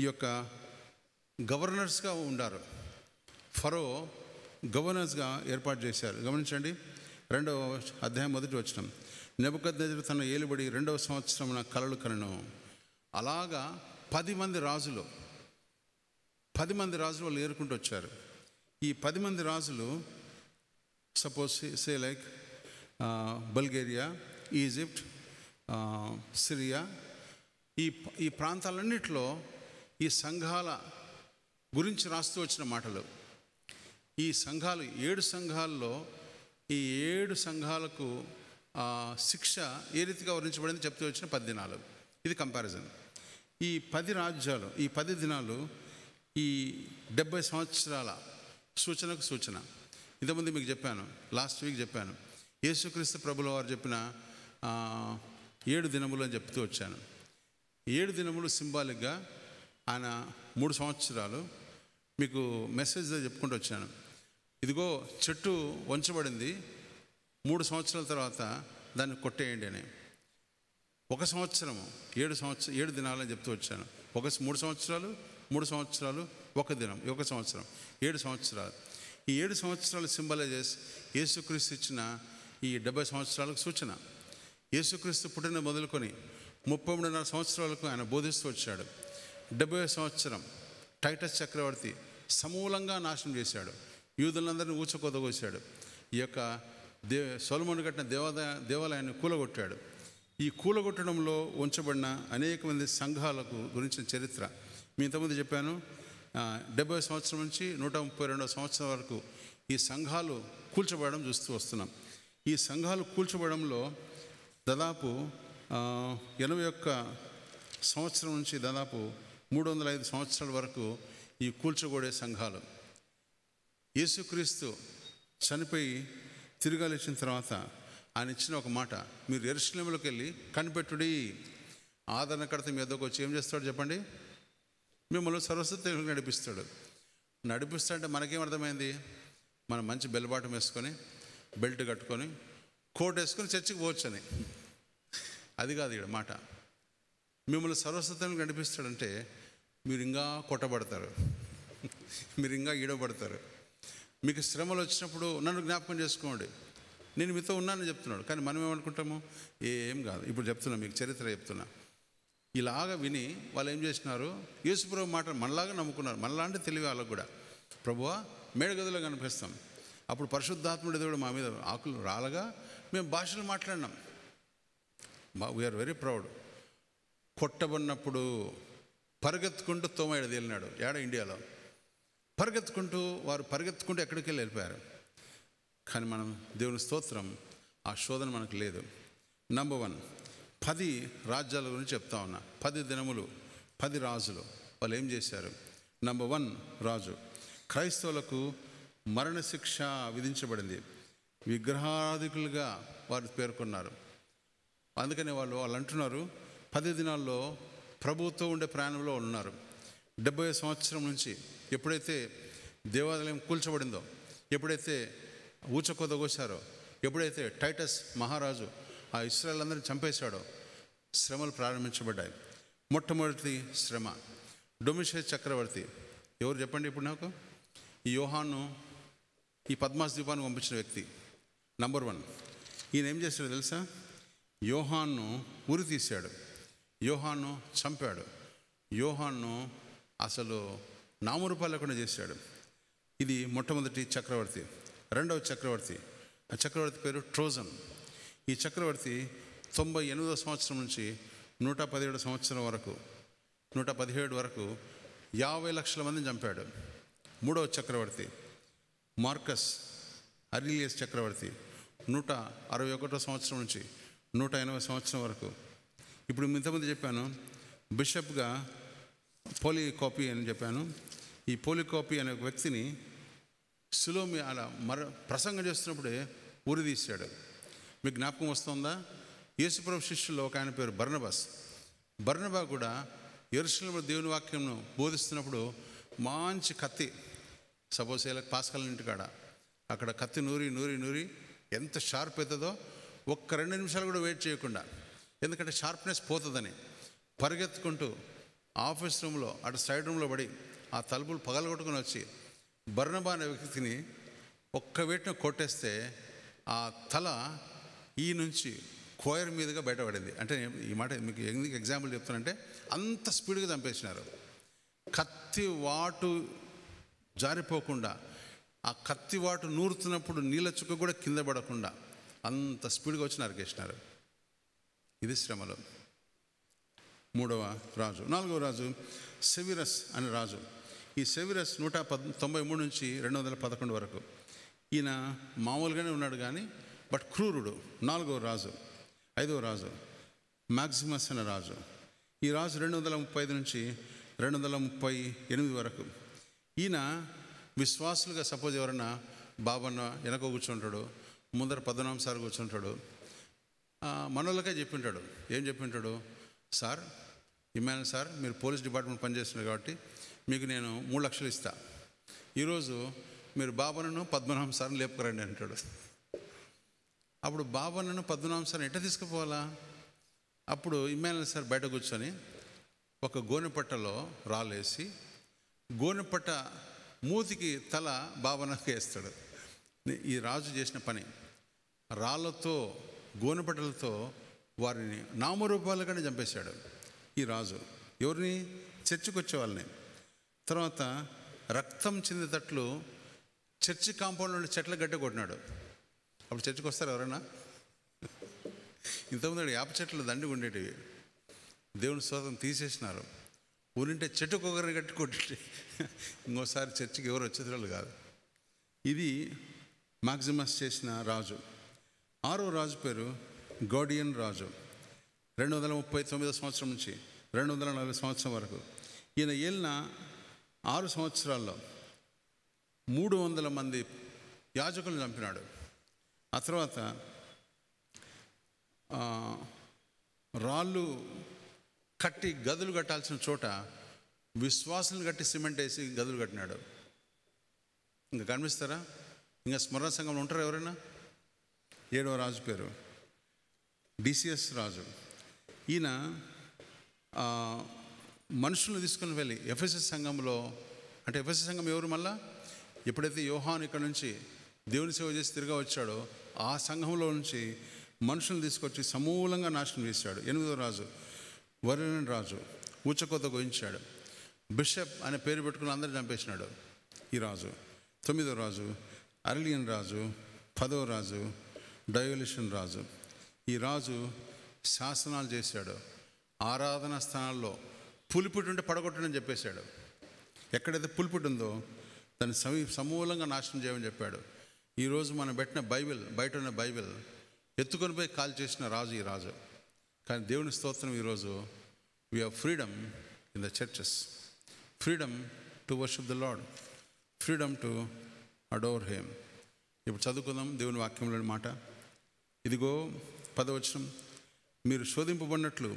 ఈ యొక్క గవర్నర్స్గా ఉండారు. ఫరో గవర్నర్స్గా ఏర్పాటు చేశారు. గమనించండి, 2వ అధ్యాయం 1వ వచనం. నెబుకద్నెజరు తన ఏలుబడి 2వ సంవత్సరమున కలలు కనెను. అలాగా 10 మంది రాజులు వాళ్ళు ఏరుకుంటూ వచ్చారు. ఈ 10 మంది రాజులు suppose say like Bulgaria, Egypt, Syria, ఈ ప్రాంతాలన్నింటిలో ఈ సంఘాల గురించి రాస్తూ వచ్చిన మాటలు. ఈ సంఘాలు 7 సంఘాల్లో ఈ 7 సంఘాలకు శిక్ష ఏ రీతిగా వర్ణించబడింది చెప్తూ వచ్చిన 10 దినాలు. ఇది కంపారిజన్. ఈ 10 రాజ్యాలు, ఈ 10 దినాలు ఈ 70 సంవత్సరాల సూచనకు సూచన. ఇంతకుముందు మీకు చెప్పాను, లాస్ట్ వీక్ చెప్పాను, యేసుక్రీస్తు ప్రభుల వారు చెప్పిన 7 దినములు అని చెప్తూ వచ్చాను. 7 దినములు సింబాలిక్గా ఆయన 3 సంవత్సరాలు మీకు మెసేజ్లో చెప్పుకుంటూ వచ్చాను. ఇదిగో చెట్టు వంచబడింది, 3 సంవత్సరాల తర్వాత దాన్ని కొట్టేయండి అని. 1 సంవత్సరము 7 దినాలు అని చెప్తూ వచ్చాను. 3 సంవత్సరాలు 1 దినం, 1 సంవత్సరం, 7 సంవత్సరాలు. ఈ 7 సంవత్సరాలు సింబలైజెస్ యేసుక్రీస్తు ఇచ్చిన ఈ 70 సంవత్సరాలకు సూచన. యేసుక్రీస్తు పుట్టిన మొదలుకొని 33.5 సంవత్సరాలకు ఆయన బోధిస్తూ వచ్చాడు. 70వ సంవత్సరం టైటస్ చక్రవర్తి సమూలంగా నాశనం చేశాడు, యూదులందరినీ ఊచకొదగోశాడు. ఈ యొక్క సొలొమోను కట్టిన దేవాలయాన్ని కూలగొట్టాడు. ఈ కూలగొట్టడంలో ఉంచబడిన అనేక మంది సంఘాలకు గురించిన చరిత్ర మీ ఇంతకుముందు చెప్పాను. 70వ సంవత్సరం నుంచి 132వ సంవత్సరం వరకు ఈ సంఘాలు కూల్చబడడం చూస్తూ వస్తున్నాం. ఈ సంఘాలు కూల్చబడంలో దాదాపు 81 సంవత్సరం నుంచి దాదాపు 305 సంవత్సరాల వరకు ఈ కూల్చబడే సంఘాలు. యేసుక్రీస్తు చనిపోయి తిరిగి లేచిన తర్వాత ఆయన ఇచ్చిన ఒక మాట, మీరు యెరూషలేములోకి వెళ్ళి కనిపెట్టుడి, ఆదరణకర్త మీ వద్దకు వచ్చి ఏం చేస్తాడు చెప్పండి? మిమ్మల్ని సర్వస్వతంగా నడిపిస్తాడంటే మనకేం అర్థమైంది? మనం మంచి బెల్బాటం వేసుకొని, బెల్ట్ కట్టుకొని, కోట్ వేసుకొని చర్చికి పోవచ్చని. అది కాదు ఇక్కడ మాట. మిమ్మల్ని సర్వస్వతంగా నడిపిస్తాడంటే మీరు ఇంకా కొట్టబడతారు, మీరు ఇంకా ఈడబడతారు. మీకు శ్రమలు వచ్చినప్పుడు నన్ను జ్ఞాపకం చేసుకోండి, నేను మీతో ఉన్నానని చెప్తున్నాడు. కానీ మనం ఏమనుకుంటాము? ఏం కాదు. ఇప్పుడు చెప్తున్నా, మీకు చరిత్ర చెప్తున్నా. ఇలాగా విని వాళ్ళు ఏం చేసినారు? యేసుప్రభు మాట మనలాగా నమ్ముకున్నారు. మనలాంటి తెలివి వాళ్ళకు కూడా. ప్రభువా మేడగదిలో కనిపిస్తాం, అప్పుడు పరిశుద్ధాత్ముడి దేవుడు మా మీద ఆకులు రాలగా మేము భాషలు మాట్లాడినాం. We are very proud. కొట్టబడినప్పుడు పరిగెత్తుకుంటూ తోమేడ తేలినాడు. ఇండియాలో వారు పరిగెత్తుకుంటూ ఎక్కడికి వెళ్ళిపోయారు. కానీ మనం దేవుని స్తోత్రం, ఆ శోధన మనకు లేదు. నంబర్ 1, 10 రాజ్యాల గురించి చెప్తా ఉన్నా. 10 దినములు, 10 రాజులు వాళ్ళు ఏం చేశారు? నంబర్ 1 రాజు, క్రైస్తవులకు మరణశిక్ష విధించబడింది. విగ్రహాధికులుగా వారు పేర్కొన్నారు. అందుకని వాళ్ళు అంటున్నారు 10 దినాల్లో ప్రభువుతో ఉండే ప్రయాణంలో ఉన్నారు. 70వ సంవత్సరం నుంచి ఎప్పుడైతే దేవాలయం కూల్చబడిందో, ఎప్పుడైతే ఊచకొదగోశారో, ఎప్పుడైతే టైటస్ మహారాజు ఆ ఇశ్రాయేల్ అందరినీ చంపేశాడో శ్రమలు ప్రారంభించబడ్డాయి. మొట్టమొదటి శ్రమ డొమిషియస్ చక్రవర్తి. ఎవరు చెప్పండి ఇప్పుడు నాకు? ఈ యోహాను ఈ పద్మాస్ ద్వీపాన్ని పంపించిన వ్యక్తి నంబర్ 1. ఈయన ఏం చేశాడు తెలుసా? యోహాను ఉరి తీశాడు, యోహాను చంపాడు, యోహాను అసలు నామరూపాలు లేకుండా చేశాడు. ఇది మొట్టమొదటి చక్రవర్తి. 2వ చక్రవర్తి, ఆ చక్రవర్తి పేరు ట్రోజన్. ఈ చక్రవర్తి 98వ సంవత్సరం నుంచి 117 సంవత్సరం వరకు 117 వరకు 50 లక్షల మందిని చంపాడు. 3వ చక్రవర్తి మార్కస్ అరిలియస్ చక్రవర్తి 161వ సంవత్సరం నుంచి 180వ సంవత్సరం వరకు. ఇప్పుడు ఇంతకుముందు చెప్పాను బిషప్గా పోలికాపీ అని చెప్పాను. ఈ పోలికాపీ అనే ఒక వ్యక్తిని సులోమి అలా ప్రసంగం చేస్తున్నప్పుడే ఉరి తీశాడు. మీకు జ్ఞాపకం వస్తుందా? యేసుప్రభు శిష్యుల్లో ఒక ఆయన పేరు బర్నబా కూడా యెరూషలేములో దేవుని వాక్యంను బోధిస్తున్నప్పుడు మంచి కత్తి, సపోజ్ పాస్కల్ ఇంటికాడ అక్కడ కత్తి నూరి ఎంత షార్ప్ అవుతుందో ఒక్క 2 నిమిషాలు కూడా వెయిట్ చేయకుండా, ఎందుకంటే షార్ప్నెస్ పోతుందని పరిగెత్తుకుంటూ ఆఫీస్ రూమ్లో అటు సైడ్ రూమ్లో పడి ఆ తలుపులు పగలగొట్టుకుని వచ్చి బర్నబా అనే వ్యక్తిని ఒక్క వేటున కొట్టేస్తే ఆ తల ఈ నుంచి కోయర్ మీదుగా బయటపడింది. అంటే ఈ మాట మీకు ఎందుకు ఎగ్జాంపుల్ చెప్తానంటే అంత స్పీడ్గా చంపేసినారు. కత్తి వాటు జారిపోకుండా, ఆ కత్తి వాటు నూరుతున్నప్పుడు నీళ్ళ చుక్క కూడా కింద పడకుండా అంత స్పీడ్గా వచ్చి నరికేసినారు. ఇది శ్రమలు. 3వ రాజు. 4వ రాజు సెవిరస్ అనే రాజు. ఈ సెవిరస్ 193 నుంచి 211 వరకు. ఈయన మామూలుగానే ఉన్నాడు కానీ బట్ క్రూరుడు. 4వ రాజు. 5వ రాజు మ్యాక్సిమస్ అనే రాజు. ఈ రాజు 235 నుంచి 238 వరకు. ఈయన విశ్వాసులుగా సపోజ్ ఎవరన్నా బాబన్న వెనక కూర్చుంటాడు, ముందర పద్మనాభం కూర్చుంటాడు, మనోళ్ళకే చెప్పింటాడు. ఏం చెప్పింటాడు? సార్, ఇమానుయల్ సార్, మీరు పోలీస్ డిపార్ట్మెంట్ పనిచేస్తున్నారు కాబట్టి మీకు నేను 3 లక్షలు ఇస్తా, ఈరోజు మీరు బాబన్నను పద్మనాభం సార్ని లేపుకురండి అంటాడు. అప్పుడు బాబన్నను పద్మనాభం సార్ని ఎట్లా తీసుకుపోవాలా? అప్పుడు ఇమానుయల్ సార్ బయట కూర్చొని ఒక గోనెపట్టలో రాళ్ళేసి గోనెపట్ట మూతికి తల బాబన్నకి వేస్తాడు. ఈ రాజు చేసిన పని రాళ్ళతో గోనెపట్టలతో వారిని నామరూపాలుగానే చంపేశాడు ఈ రాజు. ఎవరిని? చర్చికి వచ్చే వాళ్ళని. తర్వాత రక్తం చెందేటట్లు చర్చి కాంపౌండ్ నుండి చెట్ల గడ్డ కొట్టినాడు. అప్పుడు చర్చికి వస్తారు ఎవరైనా? ఇంతకుముందు యాప చెట్లు దండిగా ఉండేటివి, దేవుని స్తోత్రం తీసేసినారు. ఊరింటే చెట్టుకు ఒకరిని గట్టి కొట్టి ఇంకోసారి చర్చికి ఎవరు వచ్చేవాళ్ళు కాదు. ఇది మాక్సిమస్ చేసిన రాజు. 6వ రాజు పేరు గౌడియన్ రాజు. 239 సంవత్సరం నుంచి 240 సంవత్సరం వరకు. ఈయన ఏలిన 6 సంవత్సరాల్లో 300 మంది యాజకులను చంపినాడు. ఆ తర్వాత రాళ్ళు కట్టి గదులు కట్టాల్సిన చోట విశ్వాసులను కట్టి సిమెంట్ వేసి గదులు కట్టినాడు. ఇంకా కనిపిస్తారా? ఇంకా స్మరణ సంఘంలో ఉంటారా ఎవరైనా? 7వ రాజు పేరు డిసియస్ రాజు. ఈయన మనుషులను తీసుకుని వెళ్ళి ఎఫెసస్ సంఘంలో, అంటే ఎఫెసస్ సంఘం ఎవరు? మళ్ళా ఎప్పుడైతే యోహాను ఇక్కడ నుంచి దేవుని సేవ చేసి తిరిగా వచ్చాడో ఆ సంఘంలో నుంచి మనుషులను తీసుకొచ్చి సమూలంగా నాశనం చేశాడు. 8వ రాజు వరుణ్ రాజు ఊచకోత గోయించాడు. బిషప్ అనే పేరు పెట్టుకుని అందరూ చంపేసినాడు ఈ రాజు. 9వ రాజు అరలియన్ రాజు. 10వ రాజు డయోలిషన్ రాజు. ఈ రాజు శాసనాలు చేశాడు. ఆరాధనా స్థానాల్లో పులిపిటి ఉంటే పడగొట్టడని చెప్పేశాడు. ఎక్కడైతే పులిపిటి ఉందో దాన్ని సమూలంగా నాశనం చేయమని చెప్పాడు. ఈరోజు మనం పెట్టిన బైబిల్, బయట ఉన్న బైబిల్ ఎత్తుకొని పోయి కాల్ చేసిన రాజు ఈ రాజు. కానీ దేవుని స్తోత్రం, ఈరోజు we have freedom in the churches, freedom to worship the lord, freedom to adore him. ఇప్పుడు చదువుకుందాం దేవుని వాక్యంలోని మాట. ఇదిగో 10వ వచనం, మీరు శోధింపబడినట్లు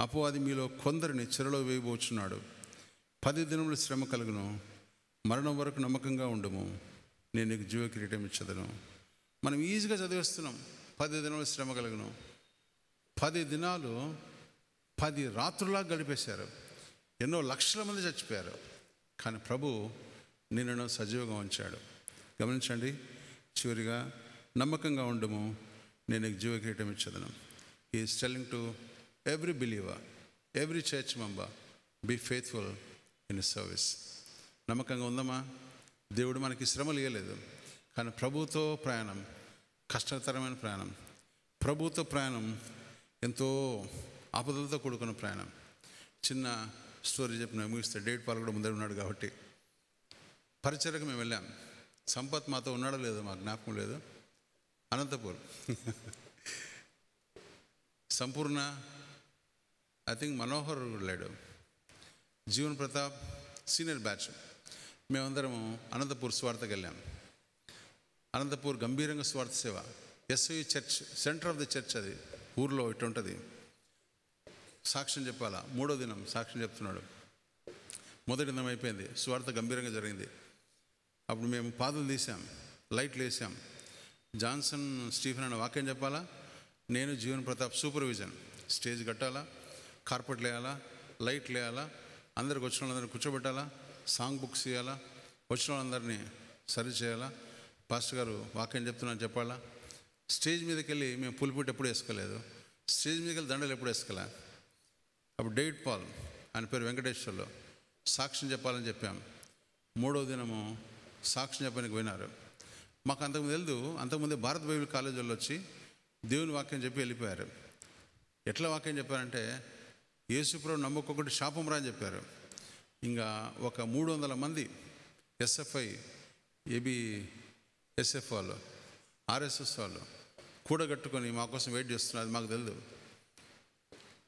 అపవాది మీలో కొందరిని చెరలో వేయబోచున్నాడు. 10 దినములు శ్రమ కలుగును, మరణం వరకు నమ్మకంగా ఉండము, నేను నీకు జీవ కిరీటం ఇచ్చదను. మనం ఈజీగా చదివేస్తున్నాం. 10 దినములు శ్రమ కలుగును. 10 దినాలు 10 రాత్రులా గడిపేశారు. ఎన్నో లక్షల మంది చచ్చిపోయారు. కానీ ప్రభు నిన్ను సజీవంగా ఉంచాడు. గమనించండి. చివరిగా నమ్మకంగా ఉండము, నేను నీకు జీవ కిరీటం ఇచ్చదను. He is telling to every believer, every church member, be faithful in service. నమ్మకంగా ఉందమ్మా? దేవుడు మనకి శ్రమలు ఇవ్వలేదు, కానీ ప్రభుతో ప్రయాణం కష్టతరమైన ప్రయాణం. ప్రభుతో ప్రయాణం ఎంతో ఆపదలతో కూడుకున్న ప్రయాణం. చిన్న స్టోరీ చెప్పిన ముగిస్తే, డేట్ పాలు కూడా ముందర ఉన్నాడు కాబట్టి, పరిచర్యకు మేము వెళ్ళాం. సంపత్ మాతో ఉన్నాడో లేదో మాకు జ్ఞాపకం లేదు. అనంతపూర్ సంపూర్ణ, ఐ థింక్ మనోహర్ లేడు, జీవన్ ప్రతాప్, సీనియర్ బ్యాచ్. మేమందరము అనంతపూర్ స్వార్థకి వెళ్ళాం. అనంతపూర్ గంభీరంగా స్వార్థ సేవ, SI church, centre of the church, అది ఊర్లో ఇటు ఉంటుంది. సాక్ష్యం చెప్పాలా, 3వ దినం సాక్ష్యం చెప్తున్నాడు. మొదటి దినం అయిపోయింది, స్వార్థ గంభీరంగా జరిగింది. అప్పుడు మేము పాదులు తీసాం, లైట్లు వేసాం. జాన్సన్ స్టీఫెన్ అనే వాక్యం చెప్పాలా, నేను జీవన్ ప్రతాప్ సూపర్విజన్. స్టేజ్ కట్టాలా, కార్పెట్లు వేయాలా, లైట్లు వేయాలా, అందరికి వచ్చిన వాళ్ళందరినీ కూర్చోబెట్టాలా, సాంగ్ బుక్స్ ఇవ్వాలా, వచ్చిన వాళ్ళందరినీ సరి చేయాలా, పాస్టర్ గారు వాక్యం చెప్తున్నాను చెప్పాలా. స్టేజ్ మీదకి వెళ్ళి మేము పులిపిట్ ఎప్పుడు వేసుకోలేదు, స్టేజ్ మీదకి వెళ్ళి దండలు ఎప్పుడు వేసుకోలే. అప్పుడు డేవిడ్ పాల్, ఆయన పేరు వెంకటేశ్వర్లో, సాక్ష్యం చెప్పాలని చెప్పాం. 3వ దినము సాక్ష్యం చెప్పడానికి పోయినారు. మాకు అంతకుముందు తెలుదు, అంతకుముందే భారత్ బైబిల్ కాలేజీ వాళ్ళు వచ్చి దేవుని వాక్యం చెప్పి వెళ్ళిపోయారు. ఎట్లా వాక్యం చెప్పారంటే, యేసుప్రభు నమ్మకొకటి శాపం రా అని చెప్పారు. ఇంకా ఒక 300 మంది ఎస్ఎఫ్ఐ, ఏబిఎస్ఎఫ్ వాళ్ళు, ఆర్ఎస్ఎస్ వాళ్ళు కూడగట్టుకొని మా కోసం వెయిట్ చేస్తున్నారు. అది మాకు తెలియదు.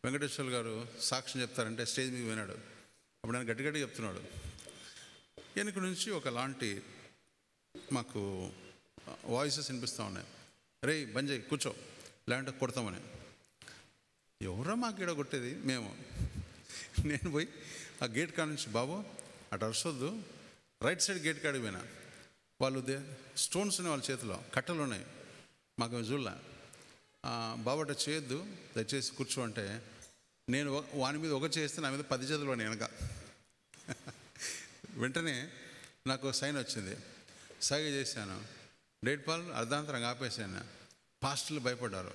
వెంకటేశ్వర్ గారు సాక్ష్యం చెప్తారంటే స్టేజ్ మీద పోయినాడు. అప్పుడు ఆయన గట్టి చెప్తున్నాడు. వెనుక నుంచి ఒకలాంటి మాకు వాయిసెస్ వినిపిస్తూ ఉన్నాయి, రే బంద్ చేయి, కూర్చో, లేదంటే కొడతామని. ఎవరో మాకు ఈడ కొట్టేది. నేను పోయి ఆ గేట్ కాడ నుంచి, బాబు అటు అరసొద్దు, రైట్ సైడ్ గేట్ కాడికి పోయినా. వాళ్ళు స్టోన్స్ ఉన్నాయి వాళ్ళ చేతిలో, కట్టెలు ఉన్నాయి, మాకు చూడలే. బాబు అట్లా చేయొద్దు, దయచేసి కూర్చో అంటే, నేను వాని మీద ఒక చేస్తే నా మీద 10 చేతులు వాడిని వెనక. వెంటనే నాకు సైన్ వచ్చింది, సాగ చేశాను. డేట్ పాల్ అర్ధాంతరంగా ఆపేసాను. పాస్టర్లు భయపడ్డారు,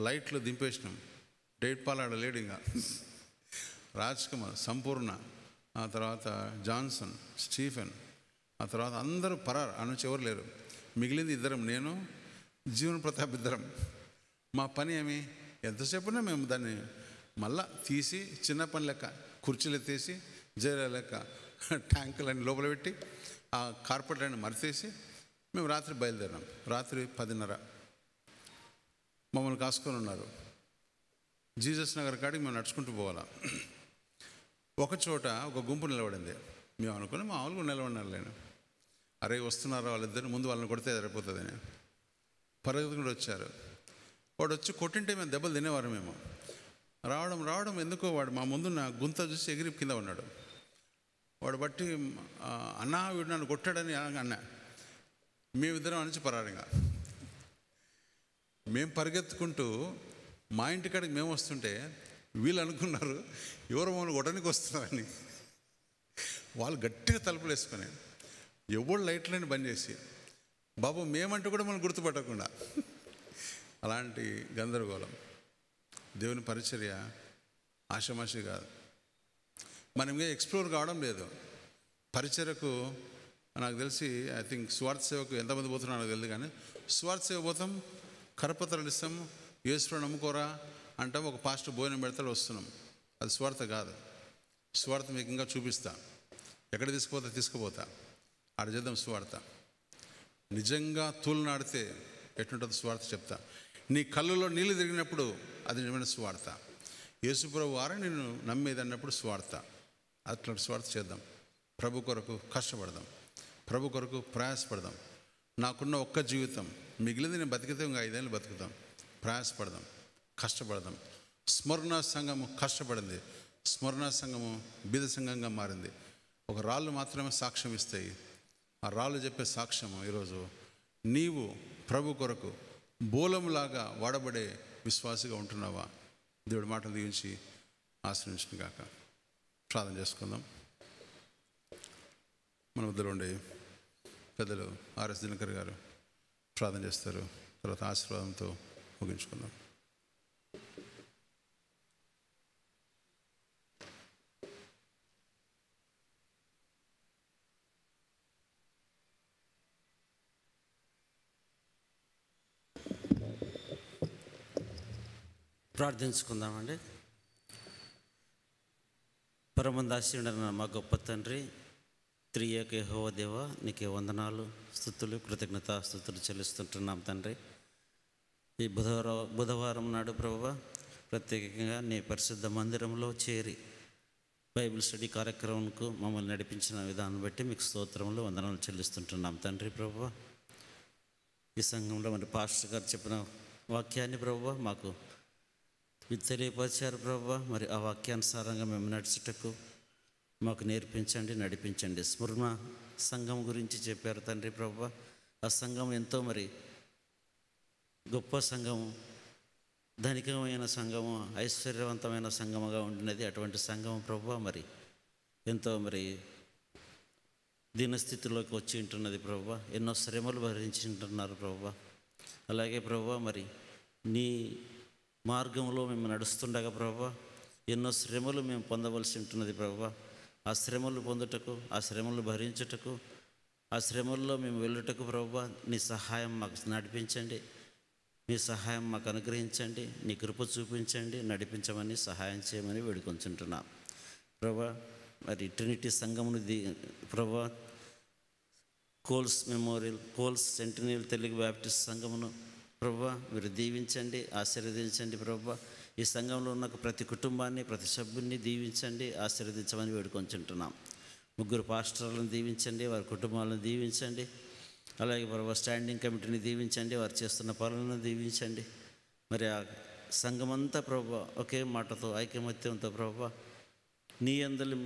లైట్లు దింపేసినాం. డేట్ పాల్ ఆడ లేడు. ఇంకా రాజ్ కుమార్, సంపూర్ణ, ఆ తర్వాత జాన్సన్, స్టీఫెన్, ఆ తర్వాత అందరూ పరారు. ఆ నుంచి ఎవరు లేరు. మిగిలింది ఇద్దరం, నేను జీవన్ ప్రతాప్, ఇద్దరం. మా పని ఏమి, ఎంతసేపునా మేము దాన్ని మళ్ళా తీసి చిన్న పని లెక్క కుర్చీలు ఎత్తేసి జైలు లెక్క ట్యాంకులన్నీ లోపల పెట్టి ఆ కార్పెట్లన్నీ మరితేసి మేము రాత్రి బయలుదేరాం. రాత్రి 10:30 మమ్మల్ని కాసుకొని ఉన్నారు. జీసస్ నగర్ కాడికి మేము నడుచుకుంటూ పోవాలా. ఒక చోట ఒక గుంపు నిలబడింది. మేము అనుకుని మామూలుగా నిలబడినారులేను. అరే వస్తున్నారా వాళ్ళిద్దరు, ముందు వాళ్ళని కొడితే సరిపోతుందని పరిగెత్తుకుంటూ వచ్చారు. వాడు వచ్చి కొట్టింటే మేము దెబ్బలు తినేవారు. మేము రావడం ఎందుకో వాడు మా ముందున్న గుంత చూసి ఎగిరి కింద ఉన్నాడు. వాడు బట్టి అన్నా వీడు నన్ను కొట్టాడని అన్నా. మేమిద్దరం అనిచి పరారిగా మేము పరిగెత్తుకుంటూ మా ఇంటికాడికి మేము వస్తుంటే వీళ్ళు అనుకున్నారు ఎవరు మమ్మల్ని కొట్టడానికి వస్తున్నారని. వాళ్ళు గట్టిగా తలుపులు వేసుకొని ఎవరు లైట్లని బంద్ చేసి, బాబు మేమంటూ కూడా మనం గుర్తుపట్టకుండా అలాంటి గందరగోళం. దేవుని పరిచర్య ఆషామాషి కాదు. మనం ఎక్స్ప్లోర్ కావడం లేదు. పరిచర్యకు నాకు తెలిసి ఐ థింక్ స్వార్థ సేవకు ఎంతమంది పోతున్నారో నాకు తెలియదు, కానీ స్వార్థ సేవ పోతాం, కరపత్రాలు ఇస్తాం, యేసుని నమ్ముకోరా అంటాం, ఒక పాస్టర్ భోజనం పెడతాడు, వస్తున్నాం. అది స్వార్థ కాదు. స్వార్థ మీకు ఇంకా చూపిస్తా, ఎక్కడ తీసుకుపోతా ఆడ చేద్దాం స్వార్థ. నిజంగా తూలునాడితే ఎటుంటుందో స్వార్థ చెప్తా. నీ కళ్ళులో నీళ్ళు తిరిగినప్పుడు అది నిజమైన స్వార్థ. యేసుప్రభు వారే నిన్ను నమ్మేది అన్నప్పుడు స్వార్థ. అట్లాంటి స్వార్థ చేద్దాం. ప్రభు కొరకు కష్టపడదాం, ప్రభు కొరకు ప్రయాసపడదాం. నాకున్న ఒక్క జీవితం, మిగిలింది నేను బతికితే ఇంకా 5 ఏళ్ళు బతుకుతాం. ప్రయాసపడదాం, కష్టపడదాం. స్మరణ సంఘము కష్టపడింది. స్మరణ సంఘము బీద సంఘంగా మారింది. ఒక రాళ్ళు మాత్రమే సాక్ష్యం ఇస్తాయి. ఆ రాళ్ళు చెప్పే సాక్ష్యము ఈరోజు నీవు ప్రభు కొరకు బోలంలాగా వాడబడే విశ్వాసిగా ఉంటున్నావా? దేవుడి మాటలు దీవించి ఆశ్రయించిన గాక. ప్రార్థన చేసుకుందాం. మన వద్దలో ఉండే పెద్దలు ఆర్ఎస్ దినకర్ గారు ప్రార్థన చేస్తారు. తర్వాత ఆశీర్వాదంతో ముగించుకుందాం. ప్రార్థించుకుందామండి. పరమందాశీయుడైన మా గొప్ప తండ్రి, త్రియేక యెహోవా దేవ, నీకే వందనాలు, స్తుతులు, కృతజ్ఞతాస్తుతులు చెల్లిస్తుంటున్నాం తండ్రి. ఈ బుధవారం నాడు ప్రభువా, ప్రత్యేకంగా నీ పరిశుద్ధ మందిరంలో చేరి బైబిల్ స్టడీ కార్యక్రమంకు మమ్మల్ని నడిపించిన విధానం బట్టి మీకు స్తోత్రంలో వందనాలు చెల్లిస్తుంటున్నాం తండ్రి. ప్రభువా, ఈ సంఘంలో మరి పాస్టర్ గారు చెప్పిన వాక్యాన్ని ప్రభువా మాకు తెలియపరిచారు ప్రభువా. మరి ఆ వాక్యానుసారంగా మేము నడుచుటకు మాకు నేర్పించండి, నడిపించండి. స్మరణ సంఘం గురించి చెప్పారు తండ్రి ప్రభువా. ఆ సంఘం ఎంతో మరి గొప్ప సంఘము, ధనికమైన సంఘము, ఐశ్వర్యవంతమైన సంఘముగా ఉండినది. అటువంటి సంఘం ప్రభువా మరి ఎంతో మరి దీనస్థితిలోకి వచ్చి ఉంటున్నది ప్రభువా. ఎన్నో శ్రమలు భరించి ఉంటున్నారు ప్రభువా. అలాగే ప్రభువా మరి నీ మార్గంలో మేము నడుస్తుండగా ప్రభువా ఎన్నో శ్రమలు మేము పొందవలసి ఉంటున్నది ప్రభువా. ఆ శ్రమలు పొందుటకు, ఆ శ్రమలు భరించుటకు, ఆ శ్రమల్లో మేము వెళ్ళుటకు ప్రభువా నీ సహాయం మాకు నడిపించండి, మీ సహాయం మాకు అనుగ్రహించండి, నీ కృప చూపించండి, నడిపించమని సహాయం చేయమని వేడుకొంచుంటున్నాం ప్రభువా. మరి ట్రినిటీ సంఘమును ప్రభువా, కోల్స్ సెంటినల్ తెలుగు బ్యాప్టిస్ట్ సంఘమును ప్రభువా మీరు దీవించండి, ఆశీర్వదించండి ప్రభువా. ఈ సంఘంలో ఉన్న ప్రతి కుటుంబాన్ని, ప్రతి సభ్యున్ని దీవించండి, ఆశీర్వదించమని వేడుకొంచుంటున్నాం. 3 పాస్టర్లను దీవించండి, వారి కుటుంబాలను దీవించండి. అలాగే ప్రభువా స్టాండింగ్ కమిటీని దీవించండి, వారు చేస్తున్న పనులను దీవించండి. మరి ఆ సంఘమంతా ప్రభువా ఒకే మాటతో, ఐకమత్యంతో ప్రభువా నీ అందరి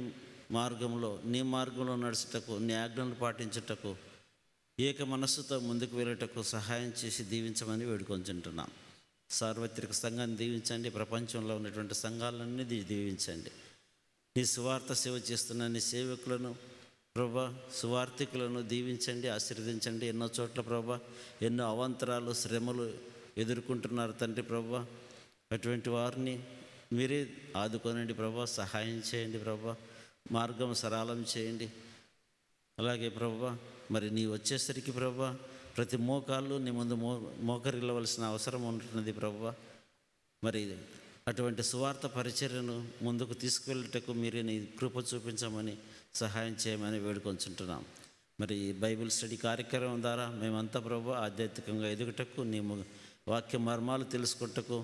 మార్గంలో, నీ మార్గంలో నడుచుటకు, నీ ఆజ్ఞలను పాటించుటకు, ఏక మనస్సుతో ముందుకు వెళ్ళటకు సహాయం చేసి దీవించమని వేడుకొంచుంటున్నాం. సార్వత్రిక సంఘాన్ని దీవించండి, ప్రపంచంలో ఉన్నటువంటి సంఘాలన్నీ దీవించండి. నీ సువార్త సేవ చేస్తున్న నీ సేవకులను ప్రభా, సువార్థికులను దీవించండి, ఆశీర్వదించండి. ఎన్నో చోట్ల ప్రభా ఎన్నో అవాంతరాలు, శ్రమలు ఎదుర్కొంటున్నారు తండ్రి ప్రభా. అటువంటి వారిని మీరే ఆదుకోనండి ప్రభా, సహాయం చేయండి ప్రభా, మార్గం సరళం చేయండి. అలాగే ప్రభా మరి నీ వచ్చేసరికి ప్రభా ప్రతి మోకాళ్ళు నీ ముందు మోకరిల్లవలసిన అవసరం ఉంటున్నది ప్రభా. మరి అటువంటి సువార్త పరిచర్యను ముందుకు తీసుకువెళ్ళటకు మీరే నీ కృప చూపించమని సహాయం చేయమని వేడుకొంచుంటున్నాం. మరి బైబిల్ స్టడీ కార్యక్రమం ద్వారా మేమంతా ప్రభు ఆధ్యాత్మికంగా ఎదుగుటకు, నీ వాక్య మర్మాలు తెలుసుకుంటకు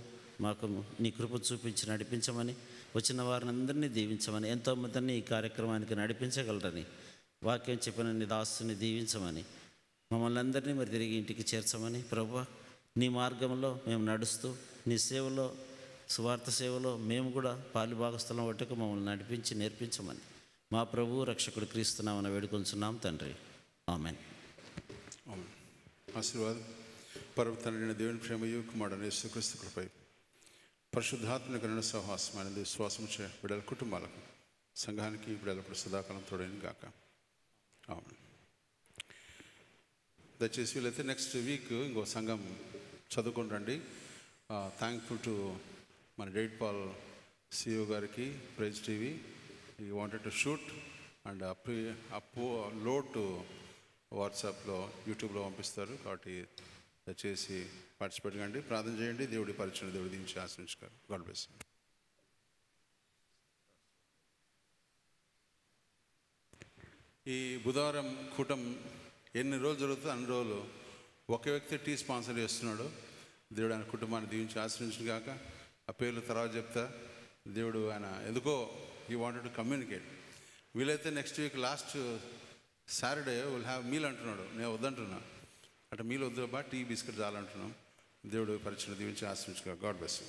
మాకు నీ కృప చూపించి నడిపించమని, వచ్చిన వారిని అందరినీ దీవించమని, ఎంతోమందిని ఈ కార్యక్రమానికి నడిపించగలరని, వాక్యం చెప్పిన నీ దాసుని దీవించమని, మమ్మల్ని అందరినీ మరి తిరిగి ఇంటికి చేర్చమని ప్రభువా. నీ మార్గంలో మేము నడుస్తూ నీ సేవలో, సువార్త సేవలో మేము కూడా పాలుభాగస్థలం వద్దకు మమ్మల్ని నడిపించి నేర్పించమని మా ప్రభువు రక్షకుడు క్రీస్తునామమున వేడుకొంచున్నాం తండ్రి. ఆమేన్. ఆశీర్వాదం. పరమతండ్రైన దేవుని ప్రేమయు, కుమారుడైన యేసుక్రీస్తు కృపయు, పరిశుద్ధాత్మ కరుణ సహవాసం అనేది విశ్వాసం చే బిడ్డల కుటుంబాలకు, సంఘానికి బిడ్డలప్పుడు సదాకాలం తోడైన గాక. ఆమేన్. దయచేసి వీళ్ళైతే నెక్స్ట్ వీక్ ఇంకో సంఘం చదువుకొని రండి. థ్యాంక్ఫుల్ టు మన డేట్ పాల్ సిఓ గారికి, ప్రైజ్ టీవీ ఈ wanted to shoot and load to వాట్సాప్లో, యూట్యూబ్లో పంపిస్తారు. కాబట్టి దయచేసి పార్టిసిపేట్ కండి, ప్రార్థన చేయండి. దేవుడి పరిచయం, దేవుడి దీవించి ఆశ్రయించుకోరు. God bless. ఈ బుధవారం కూటం ఎన్ని రోజులు జరుగుతుందో అన్ని రోజులు ఒక వ్యక్తి టీ స్పాన్సర్ చేస్తున్నాడు. దేవుడు ఆయన కుటుంబాన్ని దీవించి ఆశ్రయించిన కాక. ఆ పేర్లు తర్వాత చెప్తా. దేవుడు ఆయన ఎందుకో హీ వాంటెడ్ టు కమ్యూనికేట్. వీలైతే next week last Saturday will have meal అంటున్నాడు. నేను వద్దంటున్నా. అంటే మీల్ వద్దు బా, టీ బిస్కెట్ చాలంటున్నాం. దేవుడు పరిచయం దీవించి ఆశ్రయించుకో. God bless you.